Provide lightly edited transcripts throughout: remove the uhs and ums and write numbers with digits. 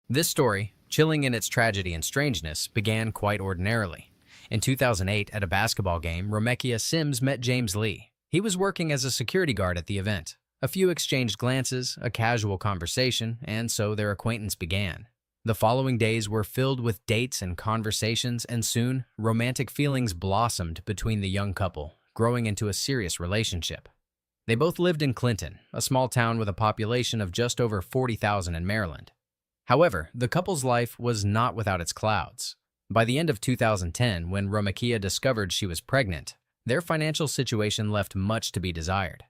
This story, chilling in its tragedy and strangeness, began quite ordinarily. In 2008, at a basketball game, Romekia Sims met James Lee. He was working as a security guard at the event. A few exchanged glances, a casual conversation, and so their acquaintance began. The following days were filled with dates and conversations, and soon, romantic feelings blossomed between the young couple, growing into a serious relationship. They both lived in Clinton, a small town with a population of just over 40,000 in Maryland. However, the couple's life was not without its clouds. By the end of 2010, when Romekia discovered she was pregnant, their financial situation left much to be desired.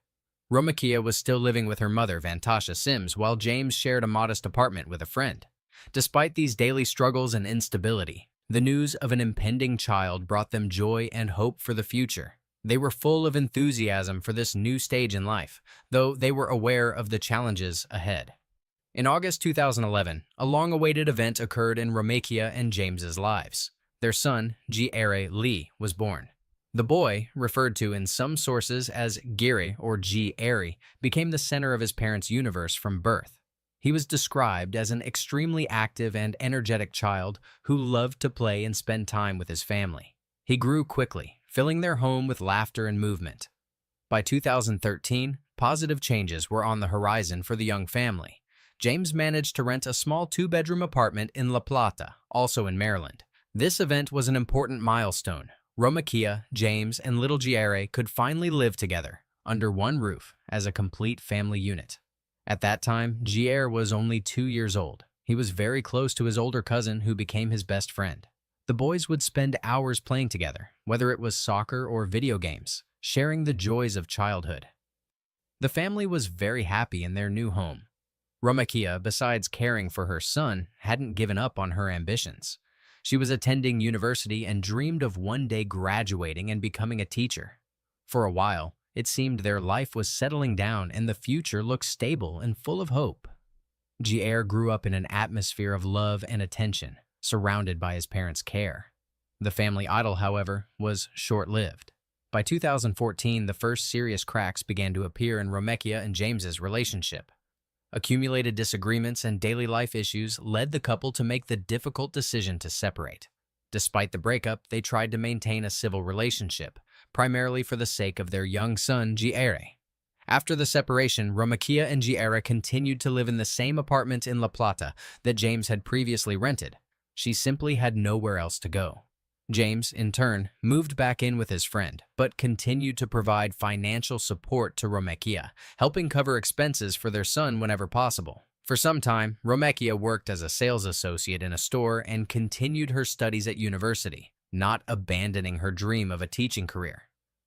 Romekia was still living with her mother, Vantasha Sims, while James shared a modest apartment with a friend. Despite these daily struggles and instability, the news of an impending child brought them joy and hope for the future. They were full of enthusiasm for this new stage in life, though they were aware of the challenges ahead. In August 2011, a long-awaited event occurred in Romekia and James's lives. Their son, G. Lee, was born. The boy, referred to in some sources as Giri or G. became the center of his parents' universe from birth. He was described as an extremely active and energetic child who loved to play and spend time with his family. He grew quickly, filling their home with laughter and movement. By 2013, positive changes were on the horizon for the young family. James managed to rent a small two-bedroom apartment in La Plata, also in Maryland. This event was an important milestone. Romekia, James, and little Giere could finally live together, under one roof, as a complete family unit. At that time, Giere was only 2 years old. He was very close to his older cousin, who became his best friend. The boys would spend hours playing together, whether it was soccer or video games, sharing the joys of childhood. The family was very happy in their new home. Romekia, besides caring for her son, hadn't given up on her ambitions. She was attending university and dreamed of one day graduating and becoming a teacher. For a while, it seemed their life was settling down and the future looked stable and full of hope. Giere grew up in an atmosphere of love and attention, surrounded by his parents' care. The family idyll, however, was short-lived. By 2014, the first serious cracks began to appear in Romekia and James's relationship. Accumulated disagreements and daily life issues led the couple to make the difficult decision to separate. Despite the breakup, they tried to maintain a civil relationship, primarily for the sake of their young son, Giere. After the separation, Romekia and Giere continued to live in the same apartment in La Plata that James had previously rented. She simply had nowhere else to go. James, in turn, moved back in with his friend, but continued to provide financial support to Romekia, helping cover expenses for their son whenever possible. For some time, Romekia worked as a sales associate in a store and continued her studies at university, not abandoning her dream of a teaching career.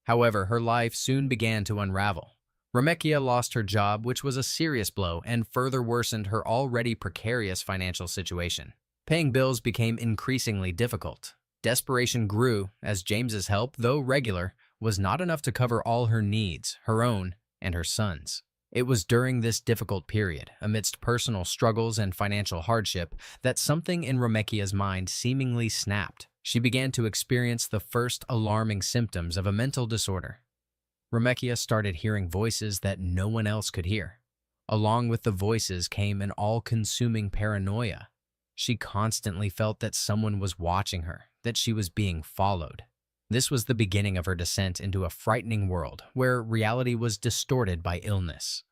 However, her life soon began to unravel. Romekia lost her job, which was a serious blow and further worsened her already precarious financial situation. Paying bills became increasingly difficult. Desperation grew as James's help, though regular, was not enough to cover all her needs, her own and her son's. It was during this difficult period, amidst personal struggles and financial hardship, that something in Romekia's mind seemingly snapped. She began to experience the first alarming symptoms of a mental disorder. Romekia started hearing voices that no one else could hear. Along with the voices came an all-consuming paranoia. She constantly felt that someone was watching her, that she was being followed. This was the beginning of her descent into a frightening world where reality was distorted by illness.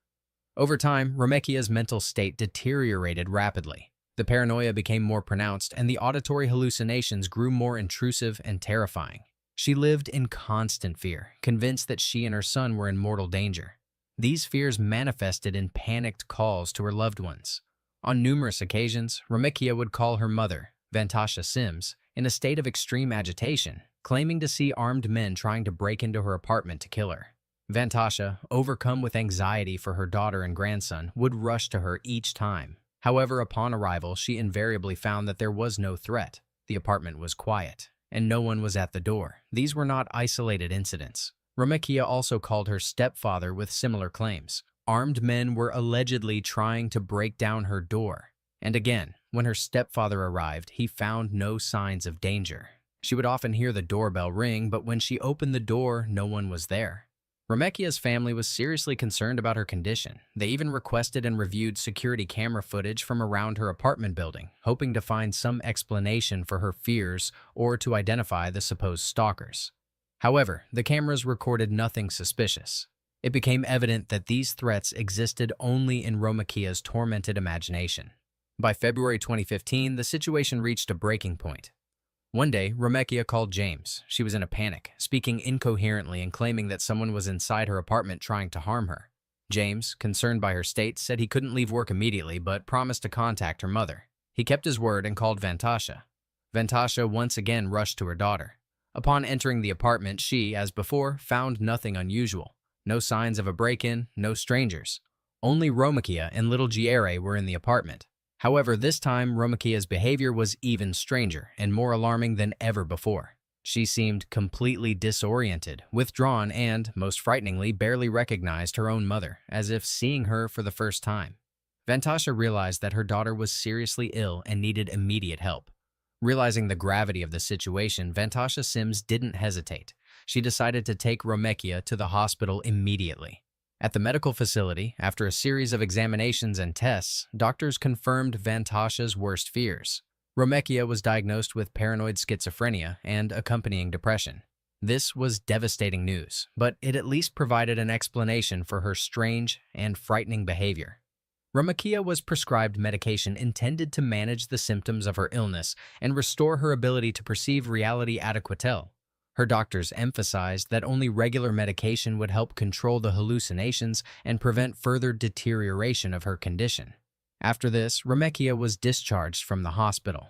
Over time, Romekia's mental state deteriorated rapidly. The paranoia became more pronounced and the auditory hallucinations grew more intrusive and terrifying. She lived in constant fear, convinced that she and her son were in mortal danger. These fears manifested in panicked calls to her loved ones. On numerous occasions, Romekia would call her mother, Vantasha Sims, in a state of extreme agitation, claiming to see armed men trying to break into her apartment to kill her. Vantasha, overcome with anxiety for her daughter and grandson, would rush to her each time. However, upon arrival, she invariably found that there was no threat. The apartment was quiet, and no one was at the door. These were not isolated incidents. Romekia also called her stepfather with similar claims. Armed men were allegedly trying to break down her door. And again, when her stepfather arrived, he found no signs of danger. She would often hear the doorbell ring, but when she opened the door, no one was there. Remekia's family was seriously concerned about her condition. They even requested and reviewed security camera footage from around her apartment building, hoping to find some explanation for her fears or to identify the supposed stalkers. However, the cameras recorded nothing suspicious. It became evident that these threats existed only in Romekia's tormented imagination. By February 2015, the situation reached a breaking point. One day, Romekia called James. She was in a panic, speaking incoherently and claiming that someone was inside her apartment trying to harm her. James, concerned by her state, said he couldn't leave work immediately but promised to contact her mother. He kept his word and called Vantasha. Vantasha once again rushed to her daughter. Upon entering the apartment, she, as before, found nothing unusual. No signs of a break-in, no strangers. Only Romekia and little Giere were in the apartment. However, this time, Romekia's behavior was even stranger and more alarming than ever before. She seemed completely disoriented, withdrawn, and, most frighteningly, barely recognized her own mother, as if seeing her for the first time. Vantasha realized that her daughter was seriously ill and needed immediate help. Realizing the gravity of the situation, Vantasha Sims didn't hesitate. She decided to take Romekia to the hospital immediately. At the medical facility, after a series of examinations and tests, doctors confirmed Vantasha's worst fears. Romekia was diagnosed with paranoid schizophrenia and accompanying depression. This was devastating news, but it at least provided an explanation for her strange and frightening behavior. Romekia was prescribed medication intended to manage the symptoms of her illness and restore her ability to perceive reality adequately. Her doctors emphasized that only regular medication would help control the hallucinations and prevent further deterioration of her condition. After this, Romekia was discharged from the hospital.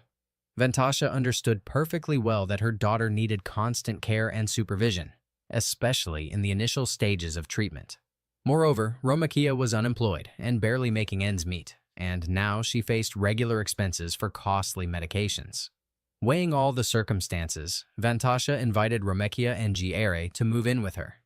Vantasha understood perfectly well that her daughter needed constant care and supervision, especially in the initial stages of treatment. Moreover, Romekia was unemployed and barely making ends meet, and now she faced regular expenses for costly medications. Weighing all the circumstances, Vantasha invited Romekia and Giere to move in with her.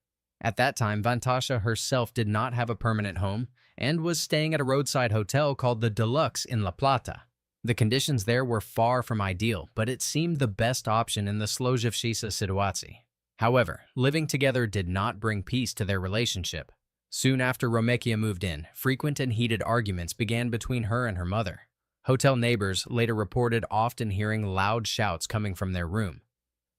At that time, Vantasha herself did not have a permanent home and was staying at a roadside hotel called the Deluxe in La Plata. The conditions there were far from ideal, but it seemed the best option in the złożona sytuacji. However, living together did not bring peace to their relationship. Soon after Romekia moved in, frequent and heated arguments began between her and her mother. Hotel neighbors later reported often hearing loud shouts coming from their room.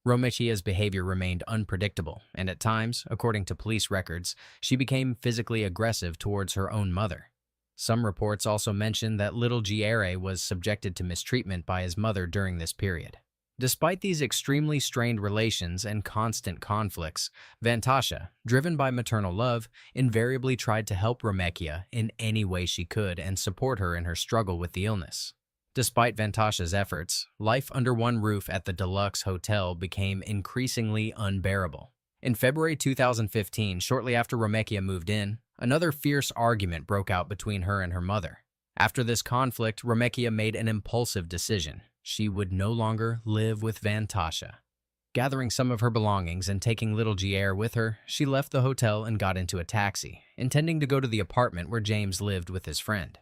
Romekia's behavior remained unpredictable, and at times, according to police records, she became physically aggressive towards her own mother. Some reports also mention that little Giere was subjected to mistreatment by his mother during this period. Despite these extremely strained relations and constant conflicts, Vantasha, driven by maternal love, invariably tried to help Romekia in any way she could and support her in her struggle with the illness. Despite Vantasha's efforts, life under one roof at the Deluxe Hotel became increasingly unbearable. In February 2015, shortly after Romekia moved in, another fierce argument broke out between her and her mother. After this conflict, Romekia made an impulsive decision. She would no longer live with Vantasha. Gathering some of her belongings and taking little Giere with her, she left the hotel and got into a taxi, intending to go to the apartment where James lived with his friend.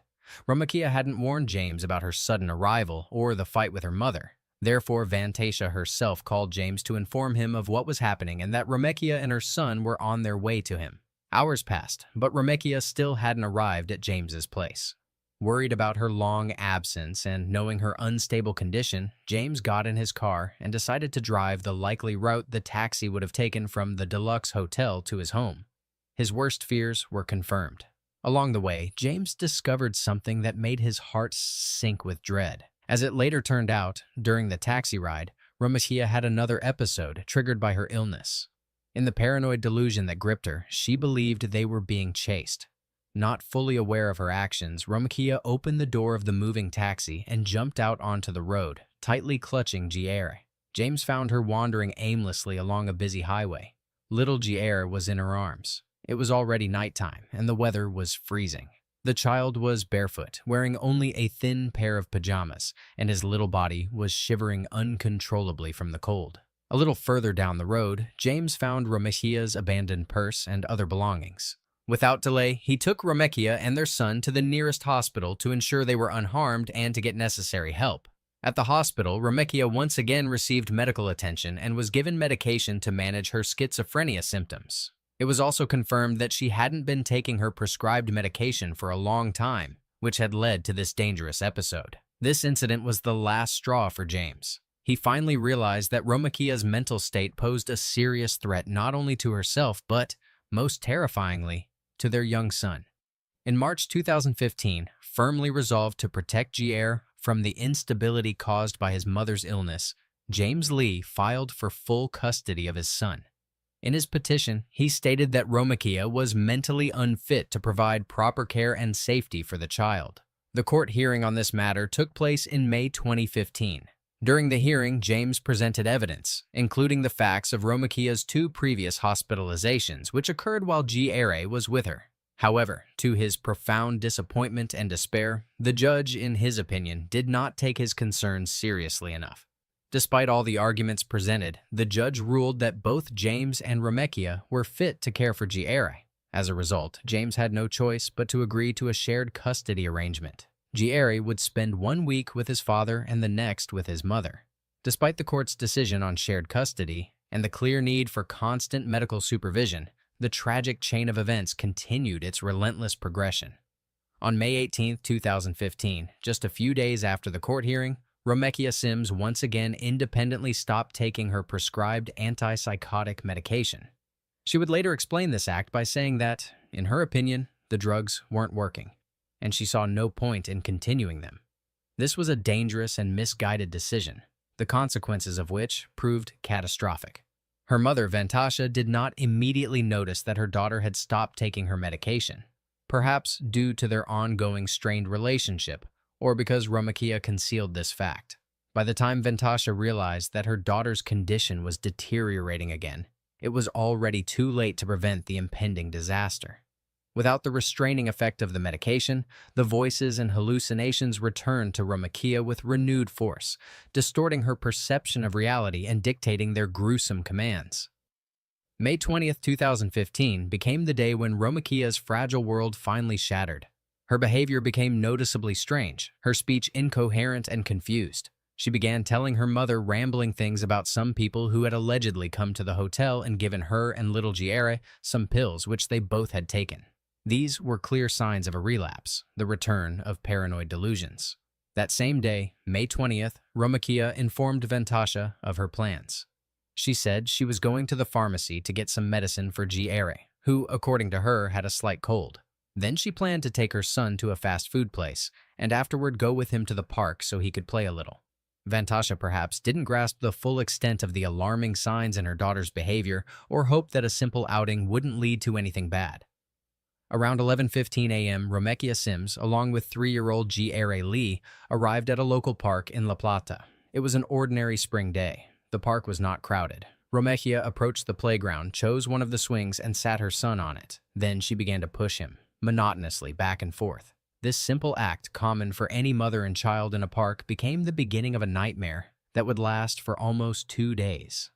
Romekia hadn't warned James about her sudden arrival or the fight with her mother. Therefore, Vantasha herself called James to inform him of what was happening and that Romekia and her son were on their way to him. Hours passed, but Romekia still hadn't arrived at James's place. Worried about her long absence and knowing her unstable condition, James got in his car and decided to drive the likely route the taxi would have taken from the Deluxe Hotel to his home. His worst fears were confirmed. Along the way, James discovered something that made his heart sink with dread. As it later turned out, during the taxi ride, Romekia had another episode triggered by her illness. In the paranoid delusion that gripped her, she believed they were being chased. Not fully aware of her actions, Romekia opened the door of the moving taxi and jumped out onto the road, tightly clutching Giere. James found her wandering aimlessly along a busy highway. Little Giere was in her arms. It was already nighttime, and the weather was freezing. The child was barefoot, wearing only a thin pair of pajamas, and his little body was shivering uncontrollably from the cold. A little further down the road, James found Romekia's abandoned purse and other belongings. Without delay, he took Romekia and their son to the nearest hospital to ensure they were unharmed and to get necessary help. At the hospital, Romekia once again received medical attention and was given medication to manage her schizophrenia symptoms. It was also confirmed that she hadn't been taking her prescribed medication for a long time, which had led to this dangerous episode. This incident was the last straw for James. He finally realized that Romakia's mental state posed a serious threat not only to herself, but, most terrifyingly, to their young son. In March 2015, firmly resolved to protect Jair from the instability caused by his mother's illness, James Lee filed for full custody of his son. In his petition, he stated that Romakia was mentally unfit to provide proper care and safety for the child. The court hearing on this matter took place in May 2015. During the hearing, James presented evidence, including the facts of Romakia's 2 previous hospitalizations, which occurred while Jair was with her. However, to his profound disappointment and despair, the judge, in his opinion, did not take his concerns seriously enough. Despite all the arguments presented, the judge ruled that both James and Romakia were fit to care for Jair. As a result, James had no choice but to agree to a shared custody arrangement. Jair would spend 1 week with his father and the next with his mother. Despite the court's decision on shared custody and the clear need for constant medical supervision, the tragic chain of events continued its relentless progression. On May 18, 2015, just a few days after the court hearing, Romakia Sims once again independently stopped taking her prescribed antipsychotic medication. She would later explain this act by saying that, in her opinion, the drugs weren't working, and she saw no point in continuing them. This was a dangerous and misguided decision, the consequences of which proved catastrophic. Her mother, Vantasha, did not immediately notice that her daughter had stopped taking her medication, perhaps due to their ongoing strained relationship, or because Romakia concealed this fact. By the time Vantasha realized that her daughter's condition was deteriorating again, it was already too late to prevent the impending disaster. Without the restraining effect of the medication, the voices and hallucinations returned to Romakia with renewed force, distorting her perception of reality and dictating their gruesome commands. May 20, 2015 became the day when Romakia's fragile world finally shattered. Her behavior became noticeably strange, her speech incoherent and confused. She began telling her mother rambling things about some people who had allegedly come to the hotel and given her and little Jair some pills which they both had taken. These were clear signs of a relapse, the return of paranoid delusions. That same day, May 20th, Romakia informed Vantasha of her plans. She said she was going to the pharmacy to get some medicine for Jair, who, according to her, had a slight cold. Then she planned to take her son to a fast food place, and afterward go with him to the park so he could play a little. Vantasha perhaps didn't grasp the full extent of the alarming signs in her daughter's behavior or hoped that a simple outing wouldn't lead to anything bad. Around 11:15 a.m., Romakia Sims, along with 3-year-old Jair Lee, arrived at a local park in La Plata. It was an ordinary spring day. The park was not crowded. Romakia approached the playground, chose one of the swings, and sat her son on it. Then she began to push him, monotonously back and forth. This simple act, common for any mother and child in a park, became the beginning of a nightmare that would last for almost 2 days.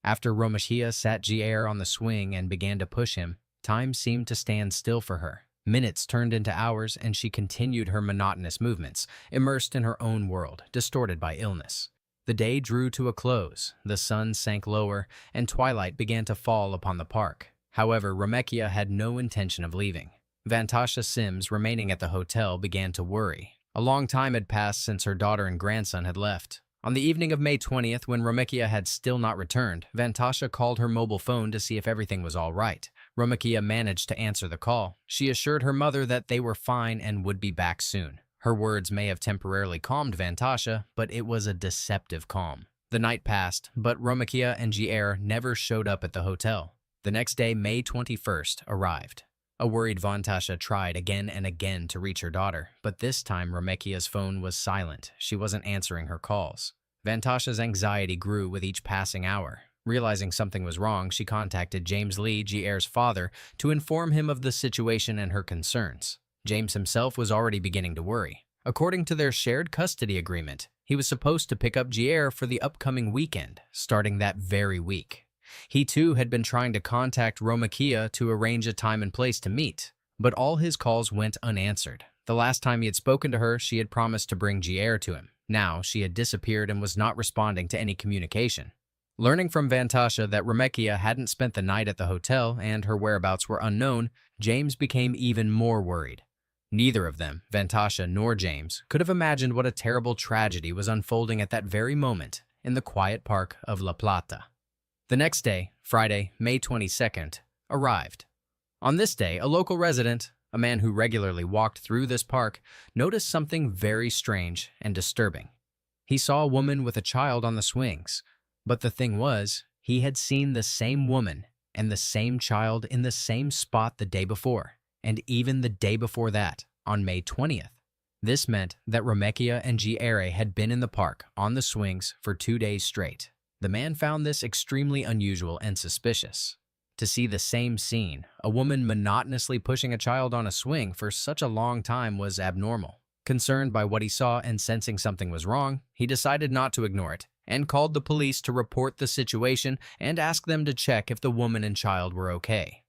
After Romakia sat Jair on the swing and began to push him, time seemed to stand still for her. Minutes turned into hours, and she continued her monotonous movements, immersed in her own world, distorted by illness. The day drew to a close, the sun sank lower, and twilight began to fall upon the park. However, Romakia had no intention of leaving. Vantasha Sims, remaining at the hotel, began to worry. A long time had passed since her daughter and grandson had left. On the evening of May 20th, when Romakia had still not returned, Vantasha called her mobile phone to see if everything was all right. Romakia managed to answer the call. She assured her mother that they were fine and would be back soon. Her words may have temporarily calmed Vantasha, but it was a deceptive calm. The night passed, but Romakia and Jair never showed up at the hotel. The next day, May 21st, arrived. A worried Vantasha tried again and again to reach her daughter, but this time Romakia's phone was silent. She wasn't answering her calls. Vantasha's anxiety grew with each passing hour. Realizing something was wrong, she contacted James Lee, Jair's father, to inform him of the situation and her concerns. James himself was already beginning to worry. According to their shared custody agreement, he was supposed to pick up Jair for the upcoming weekend, starting that very week. He too had been trying to contact Romakia to arrange a time and place to meet, but all his calls went unanswered. The last time he had spoken to her, she had promised to bring Jair to him. Now, she had disappeared and was not responding to any communication. Learning from Vantasha that Remekia hadn't spent the night at the hotel and her whereabouts were unknown, James became even more worried. Neither of them, Vantasha nor James, could have imagined what a terrible tragedy was unfolding at that very moment in the quiet park of La Plata. The next day, Friday, May 22nd, arrived. On this day, a local resident, a man who regularly walked through this park, noticed something very strange and disturbing. He saw a woman with a child on the swings, but the thing was, he had seen the same woman and the same child in the same spot the day before, and even the day before that, on May 20th. This meant that Remekia and Giere had been in the park on the swings for 2 days straight. The man found this extremely unusual and suspicious. To see the same scene, a woman monotonously pushing a child on a swing for such a long time, was abnormal. Concerned by what he saw and sensing something was wrong, he decided not to ignore it and called the police to report the situation and ask them to check if the woman and child were okay.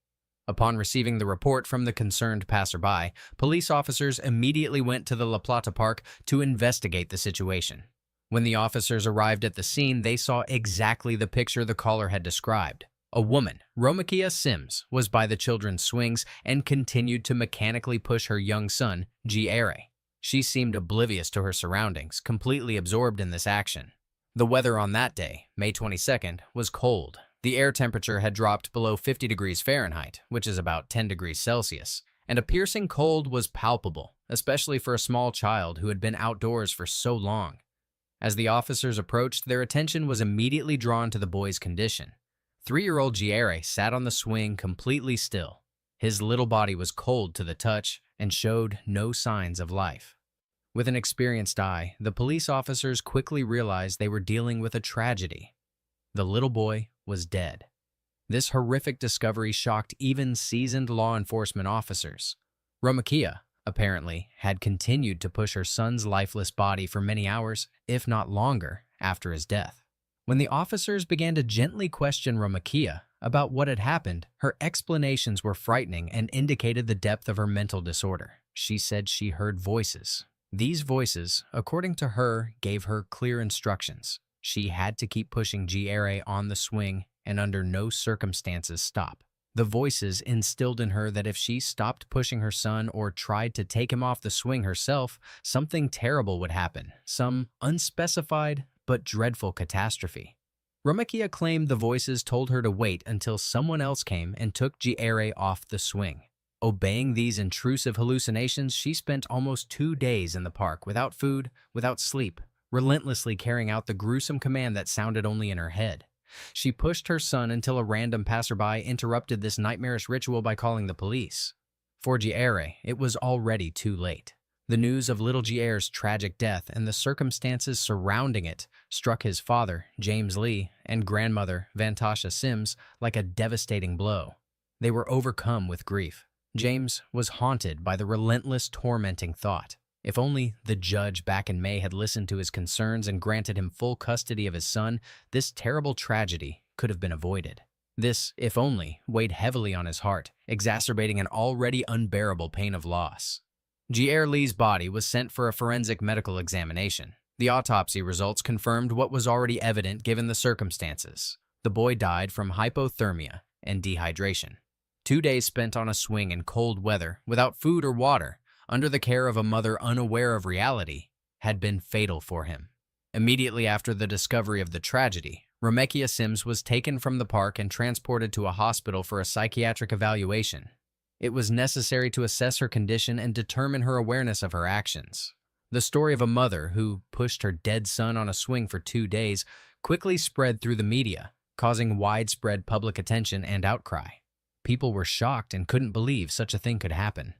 Upon receiving the report from the concerned passerby, police officers immediately went to the La Plata Park to investigate the situation. When the officers arrived at the scene, they saw exactly the picture the caller had described. A woman, Remekia Sims, was by the children's swings and continued to mechanically push her young son, Giere. She seemed oblivious to her surroundings, completely absorbed in this action. The weather on that day, May 22nd, was cold. The air temperature had dropped below 50 degrees Fahrenheit, which is about 10 degrees Celsius, and a piercing cold was palpable, especially for a small child who had been outdoors for so long. As the officers approached, their attention was immediately drawn to the boy's condition. 3-year-old Giere sat on the swing completely still. His little body was cold to the touch and showed no signs of life. With an experienced eye, the police officers quickly realized they were dealing with a tragedy. The little boy was dead. This horrific discovery shocked even seasoned law enforcement officers. Remekia, apparently, had continued to push her son's lifeless body for many hours, if not longer, after his death. When the officers began to gently question Remekia about what had happened, her explanations were frightening and indicated the depth of her mental disorder. She said she heard voices. These voices, according to her, gave her clear instructions. She had to keep pushing Giere on the swing and under no circumstances stop. The voices instilled in her that if she stopped pushing her son or tried to take him off the swing herself, something terrible would happen, some unspecified but dreadful catastrophe. Remekia claimed the voices told her to wait until someone else came and took Giere off the swing. Obeying these intrusive hallucinations, she spent almost 2 days in the park without food, without sleep, relentlessly carrying out the gruesome command that sounded only in her head. She pushed her son until a random passerby interrupted this nightmarish ritual by calling the police. For Giere, it was already too late. The news of little Giere's tragic death and the circumstances surrounding it struck his father, James Lee, and grandmother, Vantasha Sims, like a devastating blow. They were overcome with grief. James was haunted by the relentless, tormenting thought. If only the judge back in May had listened to his concerns and granted him full custody of his son, this terrible tragedy could have been avoided. This, if only, weighed heavily on his heart, exacerbating an already unbearable pain of loss. Giere Lee's body was sent for a forensic medical examination. The autopsy results confirmed what was already evident given the circumstances. The boy died from hypothermia and dehydration. 2 days spent on a swing in cold weather, without food or water, under the care of a mother unaware of reality, had been fatal for him. Immediately after the discovery of the tragedy, Remekia Sims was taken from the park and transported to a hospital for a psychiatric evaluation. It was necessary to assess her condition and determine her awareness of her actions. The story of a mother who pushed her dead son on a swing for 2 days quickly spread through the media, causing widespread public attention and outcry. People were shocked and couldn't believe such a thing could happen.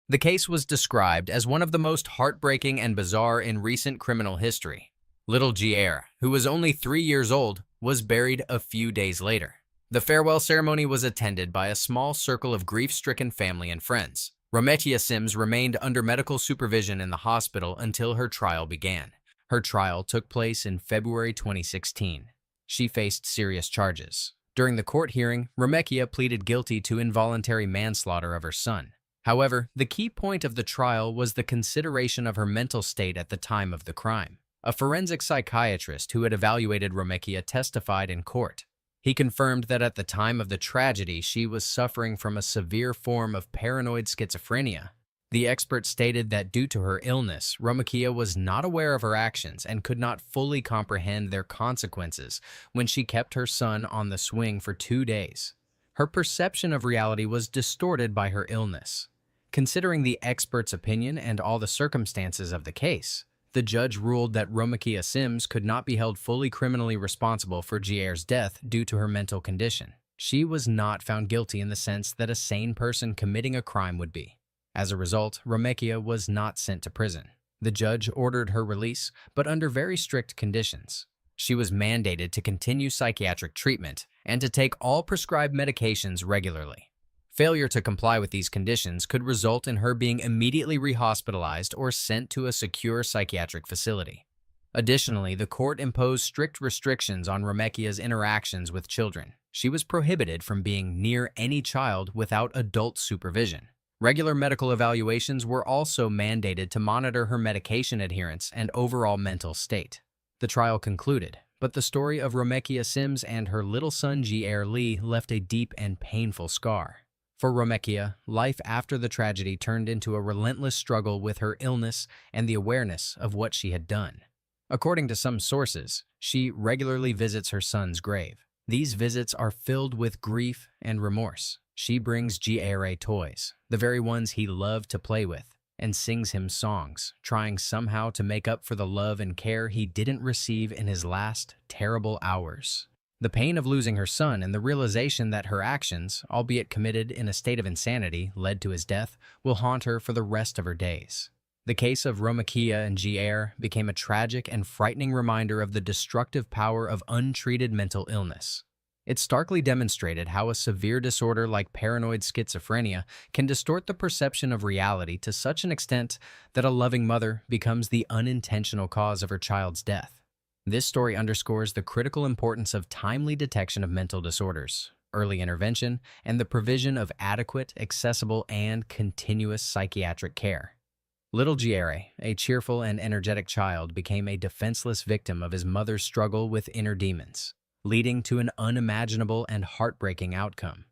The case was described as one of the most heartbreaking and bizarre in recent criminal history. Little Giere, who was only 3 years old, was buried a few days later. The farewell ceremony was attended by a small circle of grief-stricken family and friends. Remekia Sims remained under medical supervision in the hospital until her trial began. Her trial took place in February 2016. She faced serious charges. During the court hearing, Remekia pleaded guilty to involuntary manslaughter of her son. However, the key point of the trial was the consideration of her mental state at the time of the crime. A forensic psychiatrist who had evaluated Romekia testified in court. He confirmed that at the time of the tragedy, she was suffering from a severe form of paranoid schizophrenia. The expert stated that due to her illness, Romekia was not aware of her actions and could not fully comprehend their consequences when she kept her son on the swing for 2 days. Her perception of reality was distorted by her illness. Considering the expert's opinion and all the circumstances of the case, the judge ruled that Romekia Sims could not be held fully criminally responsible for Jier's death due to her mental condition. She was not found guilty in the sense that a sane person committing a crime would be. As a result, Romekia was not sent to prison. The judge ordered her release, but under very strict conditions. She was mandated to continue psychiatric treatment and to take all prescribed medications regularly. Failure to comply with these conditions could result in her being immediately rehospitalized or sent to a secure psychiatric facility. Additionally, the court imposed strict restrictions on Romekia's interactions with children. She was prohibited from being near any child without adult supervision. Regular medical evaluations were also mandated to monitor her medication adherence and overall mental state. The trial concluded, but the story of Romekia Sims and her little son Jier Lee left a deep and painful scar. For Romekia, life after the tragedy turned into a relentless struggle with her illness and the awareness of what she had done. According to some sources, she regularly visits her son's grave. These visits are filled with grief and remorse. She brings Jier toys, the very ones he loved to play with, and sings him songs, trying somehow to make up for the love and care he didn't receive in his last terrible hours. The pain of losing her son and the realization that her actions, albeit committed in a state of insanity, led to his death, will haunt her for the rest of her days. The case of Romekia and Jier became a tragic and frightening reminder of the destructive power of untreated mental illness. It starkly demonstrated how a severe disorder like paranoid schizophrenia can distort the perception of reality to such an extent that a loving mother becomes the unintentional cause of her child's death. This story underscores the critical importance of timely detection of mental disorders, early intervention, and the provision of adequate, accessible, and continuous psychiatric care. Little Jier, a cheerful and energetic child, became a defenseless victim of his mother's struggle with inner demons, leading to an unimaginable and heartbreaking outcome.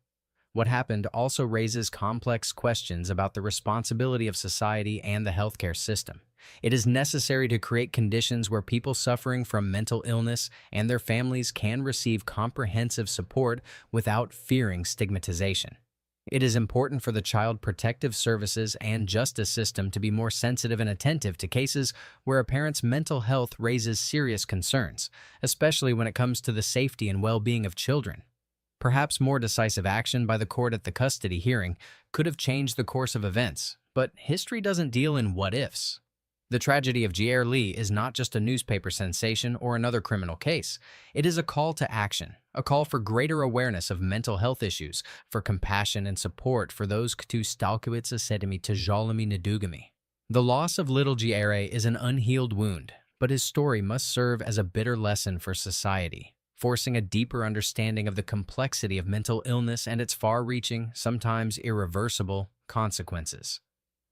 What happened also raises complex questions about the responsibility of society and the healthcare system. It is necessary to create conditions where people suffering from mental illness and their families can receive comprehensive support without fearing stigmatization. It is important for the child protective services and justice system to be more sensitive and attentive to cases where a parent's mental health raises serious concerns, especially when it comes to the safety and well-being of children. Perhaps more decisive action by the court at the custody hearing could have changed the course of events, but history doesn't deal in what-ifs. The tragedy of Jier Lee is not just a newspaper sensation or another criminal case. It is a call to action, a call for greater awareness of mental health issues, for compassion and support for those kto stalkujące sedmi tężałymi nedugami. The loss of little Jier is an unhealed wound, but his story must serve as a bitter lesson for society, forcing a deeper understanding of the complexity of mental illness and its far-reaching, sometimes irreversible, consequences.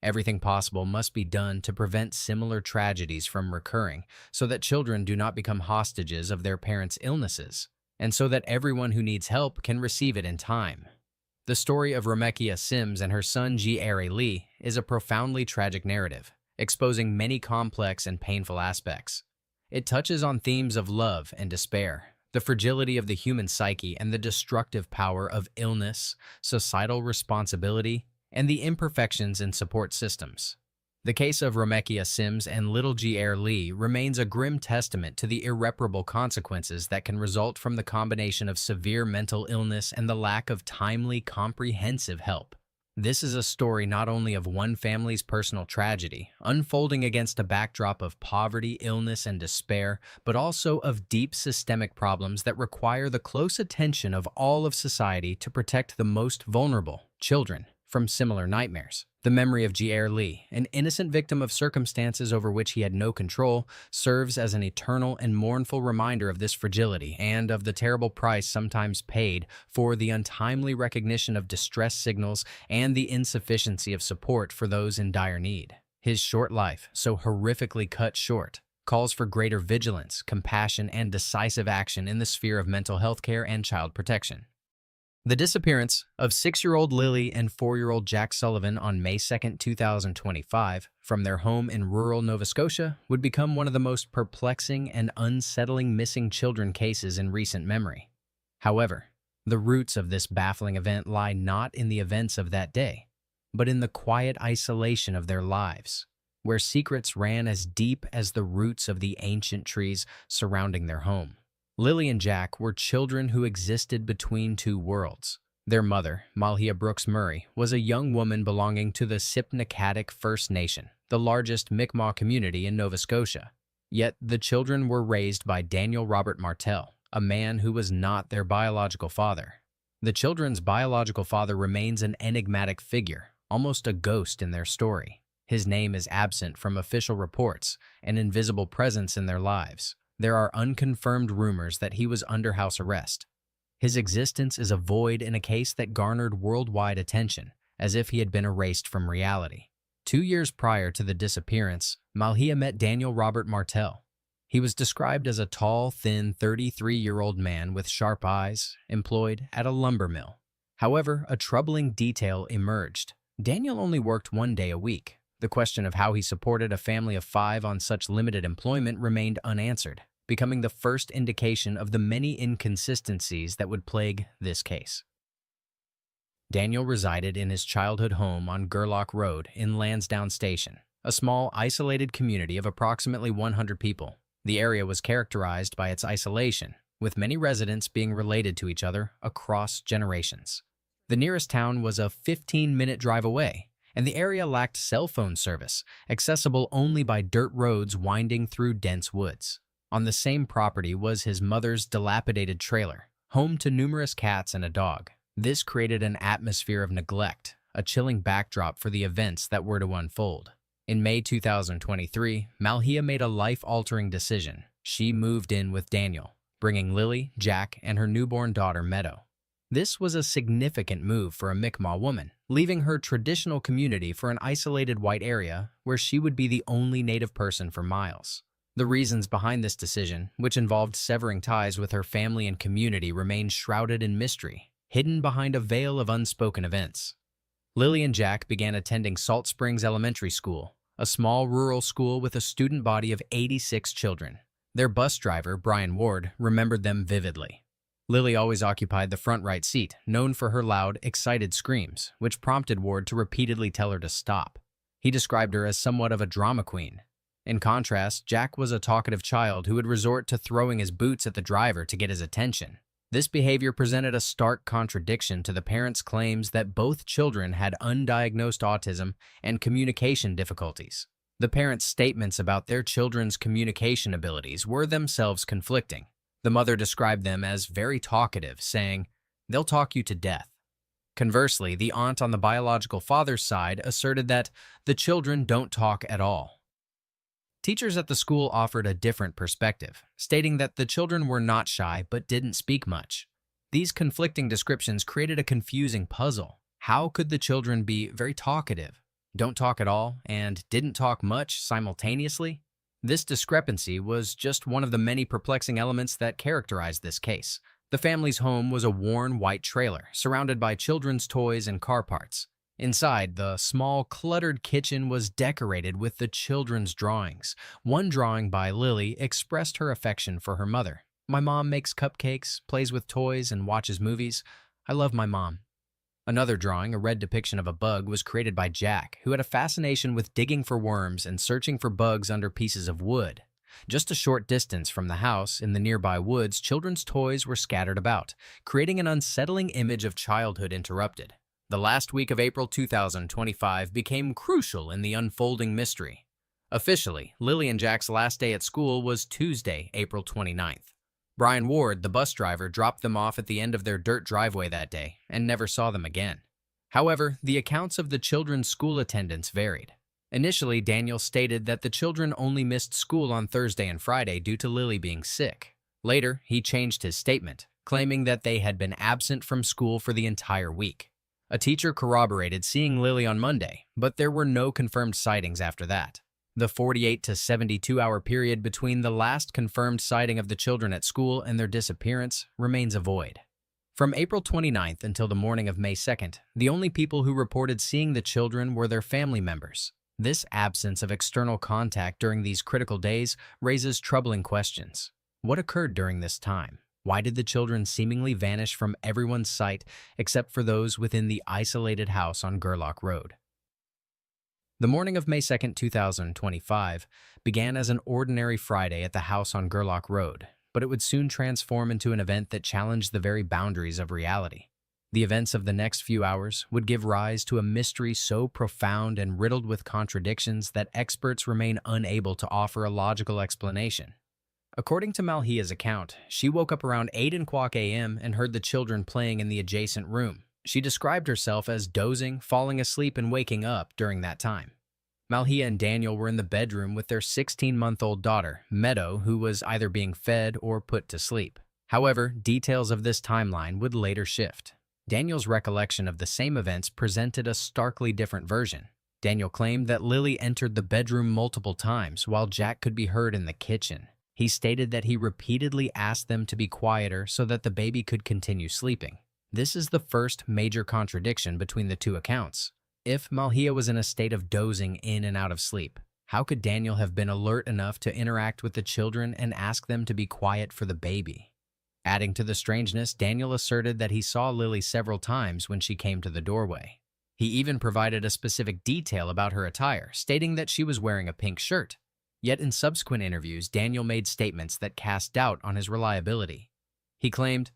Everything possible must be done to prevent similar tragedies from recurring so that children do not become hostages of their parents' illnesses, and so that everyone who needs help can receive it in time. The story of Romekia Sims and her son Jier Lee is a profoundly tragic narrative, exposing many complex and painful aspects. It touches on themes of love and despair, the fragility of the human psyche and the destructive power of illness, societal responsibility, and the imperfections in support systems. The case of Romekia Sims and little Jier Lee remains a grim testament to the irreparable consequences that can result from the combination of severe mental illness and the lack of timely, comprehensive help. This is a story not only of one family's personal tragedy, unfolding against a backdrop of poverty, illness, and despair, but also of deep systemic problems that require the close attention of all of society to protect the most vulnerable, children, from similar nightmares. The memory of Jier Lee, an innocent victim of circumstances over which he had no control, serves as an eternal and mournful reminder of this fragility and of the terrible price sometimes paid for the untimely recognition of distress signals and the insufficiency of support for those in dire need. His short life, so horrifically cut short, calls for greater vigilance, compassion, and decisive action in the sphere of mental health care and child protection. The disappearance of 6-year-old Lily and 4-year-old Jack Sullivan on May 2, 2025, from their home in rural Nova Scotia would become one of the most perplexing and unsettling missing children cases in recent memory. However, the roots of this baffling event lie not in the events of that day, but in the quiet isolation of their lives, where secrets ran as deep as the roots of the ancient trees surrounding their home. Lily and Jack were children who existed between two worlds. Their mother, Malhia Brooks Murray, was a young woman belonging to the Sipnakatic First Nation, the largest Mi'kmaq community in Nova Scotia. Yet the children were raised by Daniel Robert Martel, a man who was not their biological father. The children's biological father remains an enigmatic figure, almost a ghost in their story. His name is absent from official reports, an invisible presence in their lives. There are unconfirmed rumors that he was under house arrest. His existence is a void in a case that garnered worldwide attention, as if he had been erased from reality. 2 years prior to the disappearance, Malhia met Daniel Robert Martel. He was described as a tall, thin, 33-year-old man with sharp eyes, employed at a lumber mill. However, a troubling detail emerged. Daniel only worked 1 day a week. The question of how he supported a family of 5 on such limited employment remained unanswered, becoming the first indication of the many inconsistencies that would plague this case. Daniel resided in his childhood home on Gerlach Road in Lansdowne Station, a small, isolated community of approximately 100 people. The area was characterized by its isolation, with many residents being related to each other across generations. The nearest town was a 15-minute drive away, and the area lacked cell phone service, accessible only by dirt roads winding through dense woods. On the same property was his mother's dilapidated trailer, home to numerous cats and a dog. This created an atmosphere of neglect, a chilling backdrop for the events that were to unfold. In May 2023, Malhia made a life-altering decision. She moved in with Daniel, bringing Lily, Jack, and her newborn daughter Meadow. This was a significant move for a Mi'kmaq woman, leaving her traditional community for an isolated white area where she would be the only native person for miles. The reasons behind this decision, which involved severing ties with her family and community, remained shrouded in mystery, hidden behind a veil of unspoken events. Lily and Jack began attending Salt Springs Elementary School, a small rural school with a student body of 86 children. Their bus driver, Brian Ward, remembered them vividly. Lily always occupied the front right seat, known for her loud, excited screams, which prompted Ward to repeatedly tell her to stop. He described her as somewhat of a drama queen. In contrast, Jack was a talkative child who would resort to throwing his boots at the driver to get his attention. This behavior presented a stark contradiction to the parents' claims that both children had undiagnosed autism and communication difficulties. The parents' statements about their children's communication abilities were themselves conflicting. The mother described them as very talkative, saying, "They'll talk you to death." Conversely, the aunt on the biological father's side asserted that the children don't talk at all. Teachers at the school offered a different perspective, stating that the children were not shy but didn't speak much. These conflicting descriptions created a confusing puzzle. How could the children be very talkative, don't talk at all, and didn't talk much simultaneously? This discrepancy was just one of the many perplexing elements that characterized this case. The family's home was a worn white trailer surrounded by children's toys and car parts. Inside, the small, cluttered kitchen was decorated with the children's drawings. One drawing by Lily expressed her affection for her mother. "My mom makes cupcakes, plays with toys, and watches movies. I love my mom." Another drawing, a red depiction of a bug, was created by Jack, who had a fascination with digging for worms and searching for bugs under pieces of wood. Just a short distance from the house, in the nearby woods, children's toys were scattered about, creating an unsettling image of childhood interrupted. The last week of April 2025 became crucial in the unfolding mystery. Officially, Lily and Jack's last day at school was Tuesday, April 29th. Brian Ward, the bus driver, dropped them off at the end of their dirt driveway that day and never saw them again. However, the accounts of the children's school attendance varied. Initially, Daniel stated that the children only missed school on Thursday and Friday due to Lily being sick. Later, he changed his statement, claiming that they had been absent from school for the entire week. A teacher corroborated seeing Lily on Monday, but there were no confirmed sightings after that. The 48 to 72-hour period between the last confirmed sighting of the children at school and their disappearance remains a void. From April 29th until the morning of May 2nd, the only people who reported seeing the children were their family members. This absence of external contact during these critical days raises troubling questions. What occurred during this time? Why did the children seemingly vanish from everyone's sight except for those within the isolated house on Gerlach Road? The morning of May 2nd, 2025, began as an ordinary Friday at the house on Gerlach Road, but it would soon transform into an event that challenged the very boundaries of reality. The events of the next few hours would give rise to a mystery so profound and riddled with contradictions that experts remain unable to offer a logical explanation. According to Malhia's account, she woke up around 8:00 a.m. and heard the children playing in the adjacent room. She described herself as dozing, falling asleep, and waking up during that time. Malhia and Daniel were in the bedroom with their 16-month-old daughter, Meadow, who was either being fed or put to sleep. However, details of this timeline would later shift. Daniel's recollection of the same events presented a starkly different version. Daniel claimed that Lily entered the bedroom multiple times while Jack could be heard in the kitchen. He stated that he repeatedly asked them to be quieter so that the baby could continue sleeping. This is the first major contradiction between the two accounts. If Malhia was in a state of dozing in and out of sleep, how could Daniel have been alert enough to interact with the children and ask them to be quiet for the baby? Adding to the strangeness, Daniel asserted that he saw Lily several times when she came to the doorway. He even provided a specific detail about her attire, stating that she was wearing a pink shirt. Yet in subsequent interviews, Daniel made statements that cast doubt on his reliability. He claimed,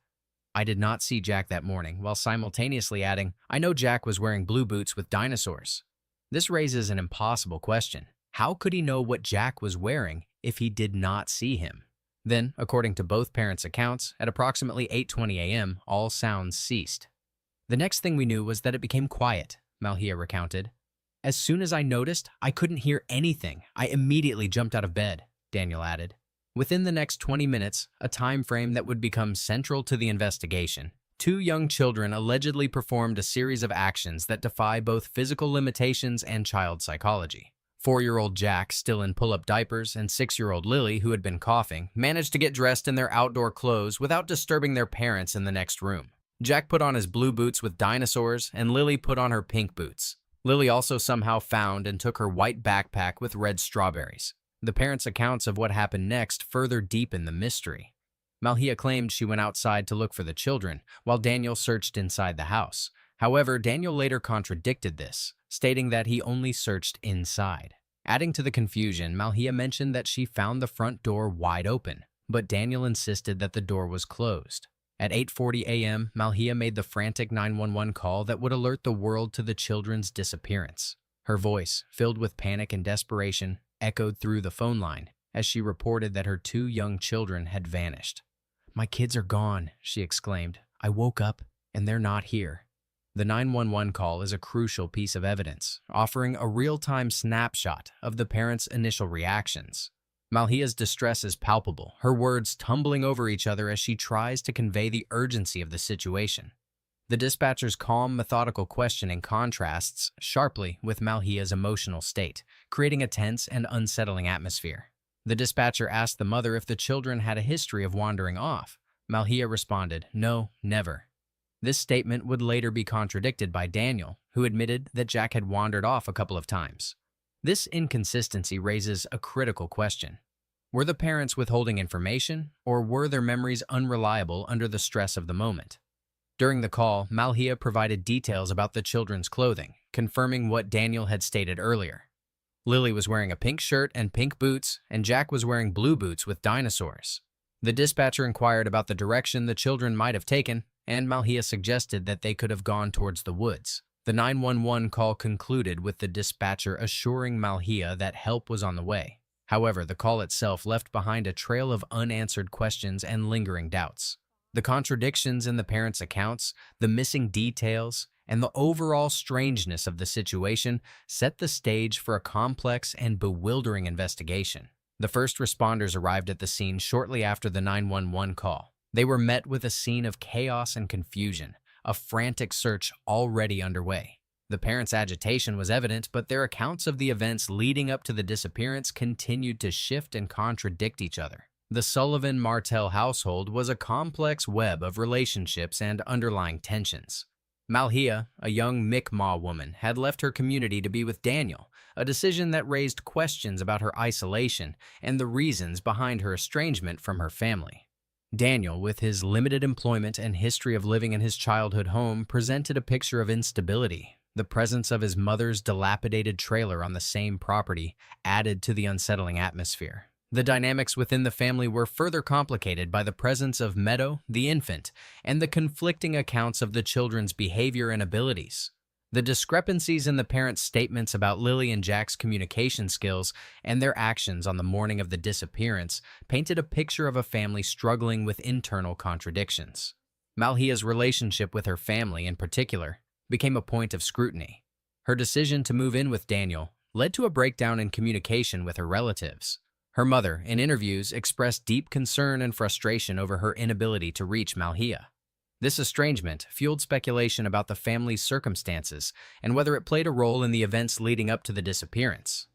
"I did not see Jack that morning," while simultaneously adding, "I know Jack was wearing blue boots with dinosaurs." This raises an impossible question. How could he know what Jack was wearing if he did not see him? Then, according to both parents' accounts, at approximately 8:20 a.m., all sounds ceased. "The next thing we knew was that it became quiet," Malhia recounted. "As soon as I noticed, I couldn't hear anything. I immediately jumped out of bed," Daniel added. Within the next 20 minutes, a time frame that would become central to the investigation, two young children allegedly performed a series of actions that defy both physical limitations and child psychology. 4-year-old Jack, still in pull-up diapers, and 6-year-old Lily, who had been coughing, managed to get dressed in their outdoor clothes without disturbing their parents in the next room. Jack put on his blue boots with dinosaurs, and Lily put on her pink boots. Lily also somehow found and took her white backpack with red strawberries. The parents' accounts of what happened next further deepen the mystery. Malhia claimed she went outside to look for the children, while Daniel searched inside the house. However, Daniel later contradicted this, stating that he only searched inside. Adding to the confusion, Malhia mentioned that she found the front door wide open, but Daniel insisted that the door was closed. At 8:40 a.m., Malhia made the frantic 911 call that would alert the world to the children's disappearance. Her voice, filled with panic and desperation, echoed through the phone line as she reported that her 2 young children had vanished. "My kids are gone," she exclaimed. "I woke up and they're not here." The 911 call is a crucial piece of evidence, offering a real-time snapshot of the parents' initial reactions. Malhia's distress is palpable, her words tumbling over each other as she tries to convey the urgency of the situation. The dispatcher's calm, methodical questioning contrasts sharply with Malhia's emotional state, creating a tense and unsettling atmosphere. The dispatcher asked the mother if the children had a history of wandering off. Malhia responded, "No, never." This statement would later be contradicted by Daniel, who admitted that Jack had wandered off a couple of times. This inconsistency raises a critical question. Were the parents withholding information, or were their memories unreliable under the stress of the moment? During the call, Malhia provided details about the children's clothing, confirming what Daniel had stated earlier. Lily was wearing a pink shirt and pink boots, and Jack was wearing blue boots with dinosaurs. The dispatcher inquired about the direction the children might have taken, and Malhia suggested that they could have gone towards the woods. The 911 call concluded with the dispatcher assuring Malhia that help was on the way. However, the call itself left behind a trail of unanswered questions and lingering doubts. The contradictions in the parents' accounts, the missing details, and the overall strangeness of the situation set the stage for a complex and bewildering investigation. The first responders arrived at the scene shortly after the 911 call. They were met with a scene of chaos and confusion, a frantic search already underway. The parents' agitation was evident, but their accounts of the events leading up to the disappearance continued to shift and contradict each other. The Sullivan-Martell household was a complex web of relationships and underlying tensions. Malhia, a young Mi'kmaq woman, had left her community to be with Daniel, a decision that raised questions about her isolation and the reasons behind her estrangement from her family. Daniel, with his limited employment and history of living in his childhood home, presented a picture of instability. The presence of his mother's dilapidated trailer on the same property added to the unsettling atmosphere. The dynamics within the family were further complicated by the presence of Meadow, the infant, and the conflicting accounts of the children's behavior and abilities. The discrepancies in the parents' statements about Lily and Jack's communication skills and their actions on the morning of the disappearance painted a picture of a family struggling with internal contradictions. Malhia's relationship with her family, in particular, became a point of scrutiny. Her decision to move in with Daniel led to a breakdown in communication with her relatives. Her mother, in interviews, expressed deep concern and frustration over her inability to reach Malhia. This estrangement fueled speculation about the family's circumstances and whether it played a role in the events leading up to the disappearance.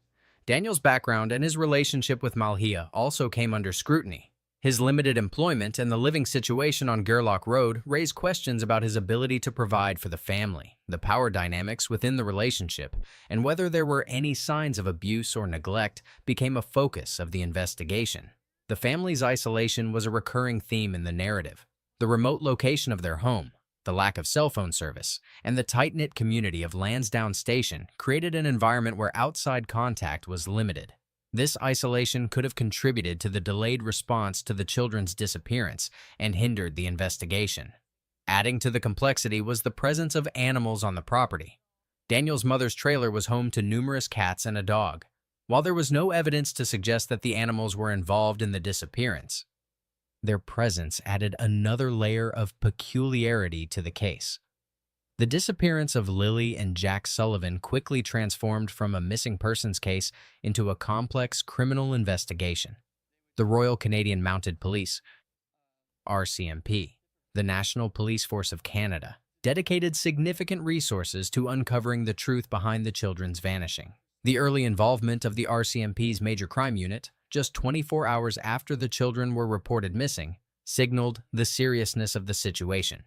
Daniel's background and his relationship with Malhia also came under scrutiny. His limited employment and the living situation on Gerlach Road raised questions about his ability to provide for the family, the power dynamics within the relationship, and whether there were any signs of abuse or neglect became a focus of the investigation. The family's isolation was a recurring theme in the narrative. The remote location of their home, the lack of cell phone service, and the tight-knit community of Lansdowne Station created an environment where outside contact was limited. This isolation could have contributed to the delayed response to the children's disappearance and hindered the investigation. Adding to the complexity was the presence of animals on the property. Daniel's mother's trailer was home to numerous cats and a dog. While there was no evidence to suggest that the animals were involved in the disappearance, their presence added another layer of peculiarity to the case. The disappearance of Lily and Jack Sullivan quickly transformed from a missing persons case into a complex criminal investigation. The Royal Canadian Mounted Police, RCMP, the National Police Force of Canada, dedicated significant resources to uncovering the truth behind the children's vanishing. The early involvement of the RCMP's Major Crime Unit, just 24 hours after the children were reported missing, signaled the seriousness of the situation.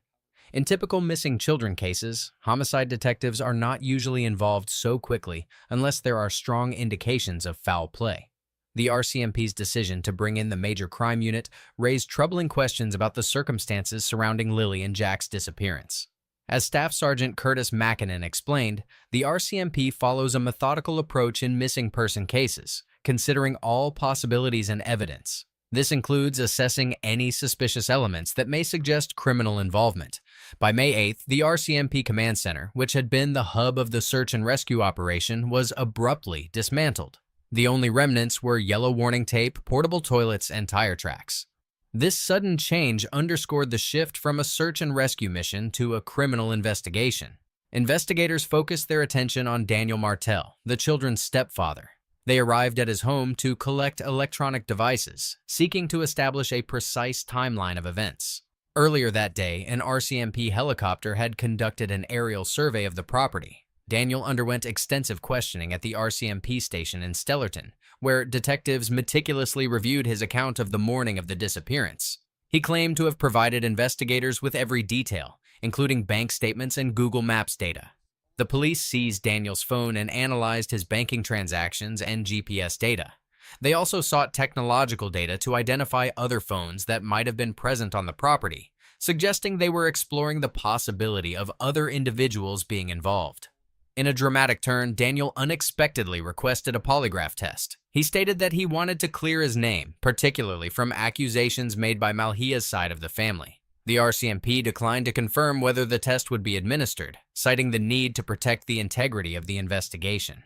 In typical missing children cases, homicide detectives are not usually involved so quickly unless there are strong indications of foul play. The RCMP's decision to bring in the Major Crime Unit raised troubling questions about the circumstances surrounding Lily and Jack's disappearance. As Staff Sergeant Curtis Mackinnon explained, the RCMP follows a methodical approach in missing person cases, considering all possibilities and evidence. This includes assessing any suspicious elements that may suggest criminal involvement. By May 8th, the RCMP Command Center, which had been the hub of the search and rescue operation, was abruptly dismantled. The only remnants were yellow warning tape, portable toilets, and tire tracks. This sudden change underscored the shift from a search and rescue mission to a criminal investigation. Investigators focused their attention on Daniel Martell, the children's stepfather. They arrived at his home to collect electronic devices, seeking to establish a precise timeline of events. Earlier that day, an RCMP helicopter had conducted an aerial survey of the property. Daniel underwent extensive questioning at the RCMP station in Stellarton, where detectives meticulously reviewed his account of the morning of the disappearance. He claimed to have provided investigators with every detail, including bank statements and Google Maps data. The police seized Daniel's phone and analyzed his banking transactions and GPS data. They also sought technological data to identify other phones that might have been present on the property, suggesting they were exploring the possibility of other individuals being involved. In a dramatic turn, Daniel unexpectedly requested a polygraph test. He stated that he wanted to clear his name, particularly from accusations made by Malhia's side of the family. The RCMP declined to confirm whether the test would be administered, citing the need to protect the integrity of the investigation.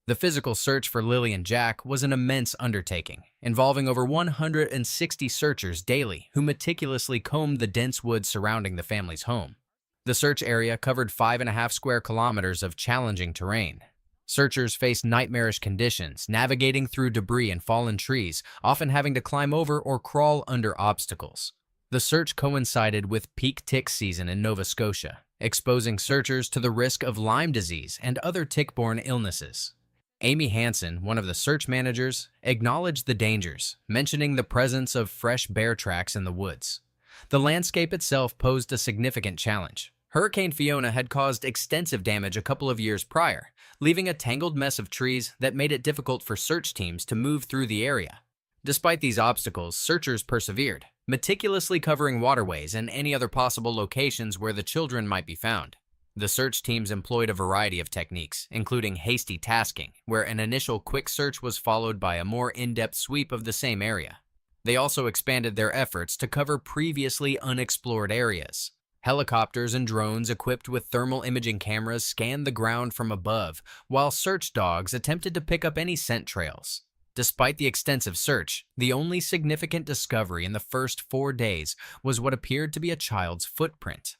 The physical search for Lily and Jack was an immense undertaking, involving over 160 searchers daily who meticulously combed the dense woods surrounding the family's home. The search area covered 5.5 square kilometers of challenging terrain. Searchers faced nightmarish conditions, navigating through debris and fallen trees, often having to climb over or crawl under obstacles. The search coincided with peak tick season in Nova Scotia, exposing searchers to the risk of Lyme disease and other tick-borne illnesses. Amy Hansen, one of the search managers, acknowledged the dangers, mentioning the presence of fresh bear tracks in the woods. The landscape itself posed a significant challenge. Hurricane Fiona had caused extensive damage a couple of years prior, leaving a tangled mess of trees that made it difficult for search teams to move through the area. Despite these obstacles, searchers persevered, meticulously covering waterways and any other possible locations where the children might be found. The search teams employed a variety of techniques, including hasty tasking, where an initial quick search was followed by a more in-depth sweep of the same area. They also expanded their efforts to cover previously unexplored areas. Helicopters and drones equipped with thermal imaging cameras scanned the ground from above, while search dogs attempted to pick up any scent trails. Despite the extensive search, the only significant discovery in the first 4 days was what appeared to be a child's footprint.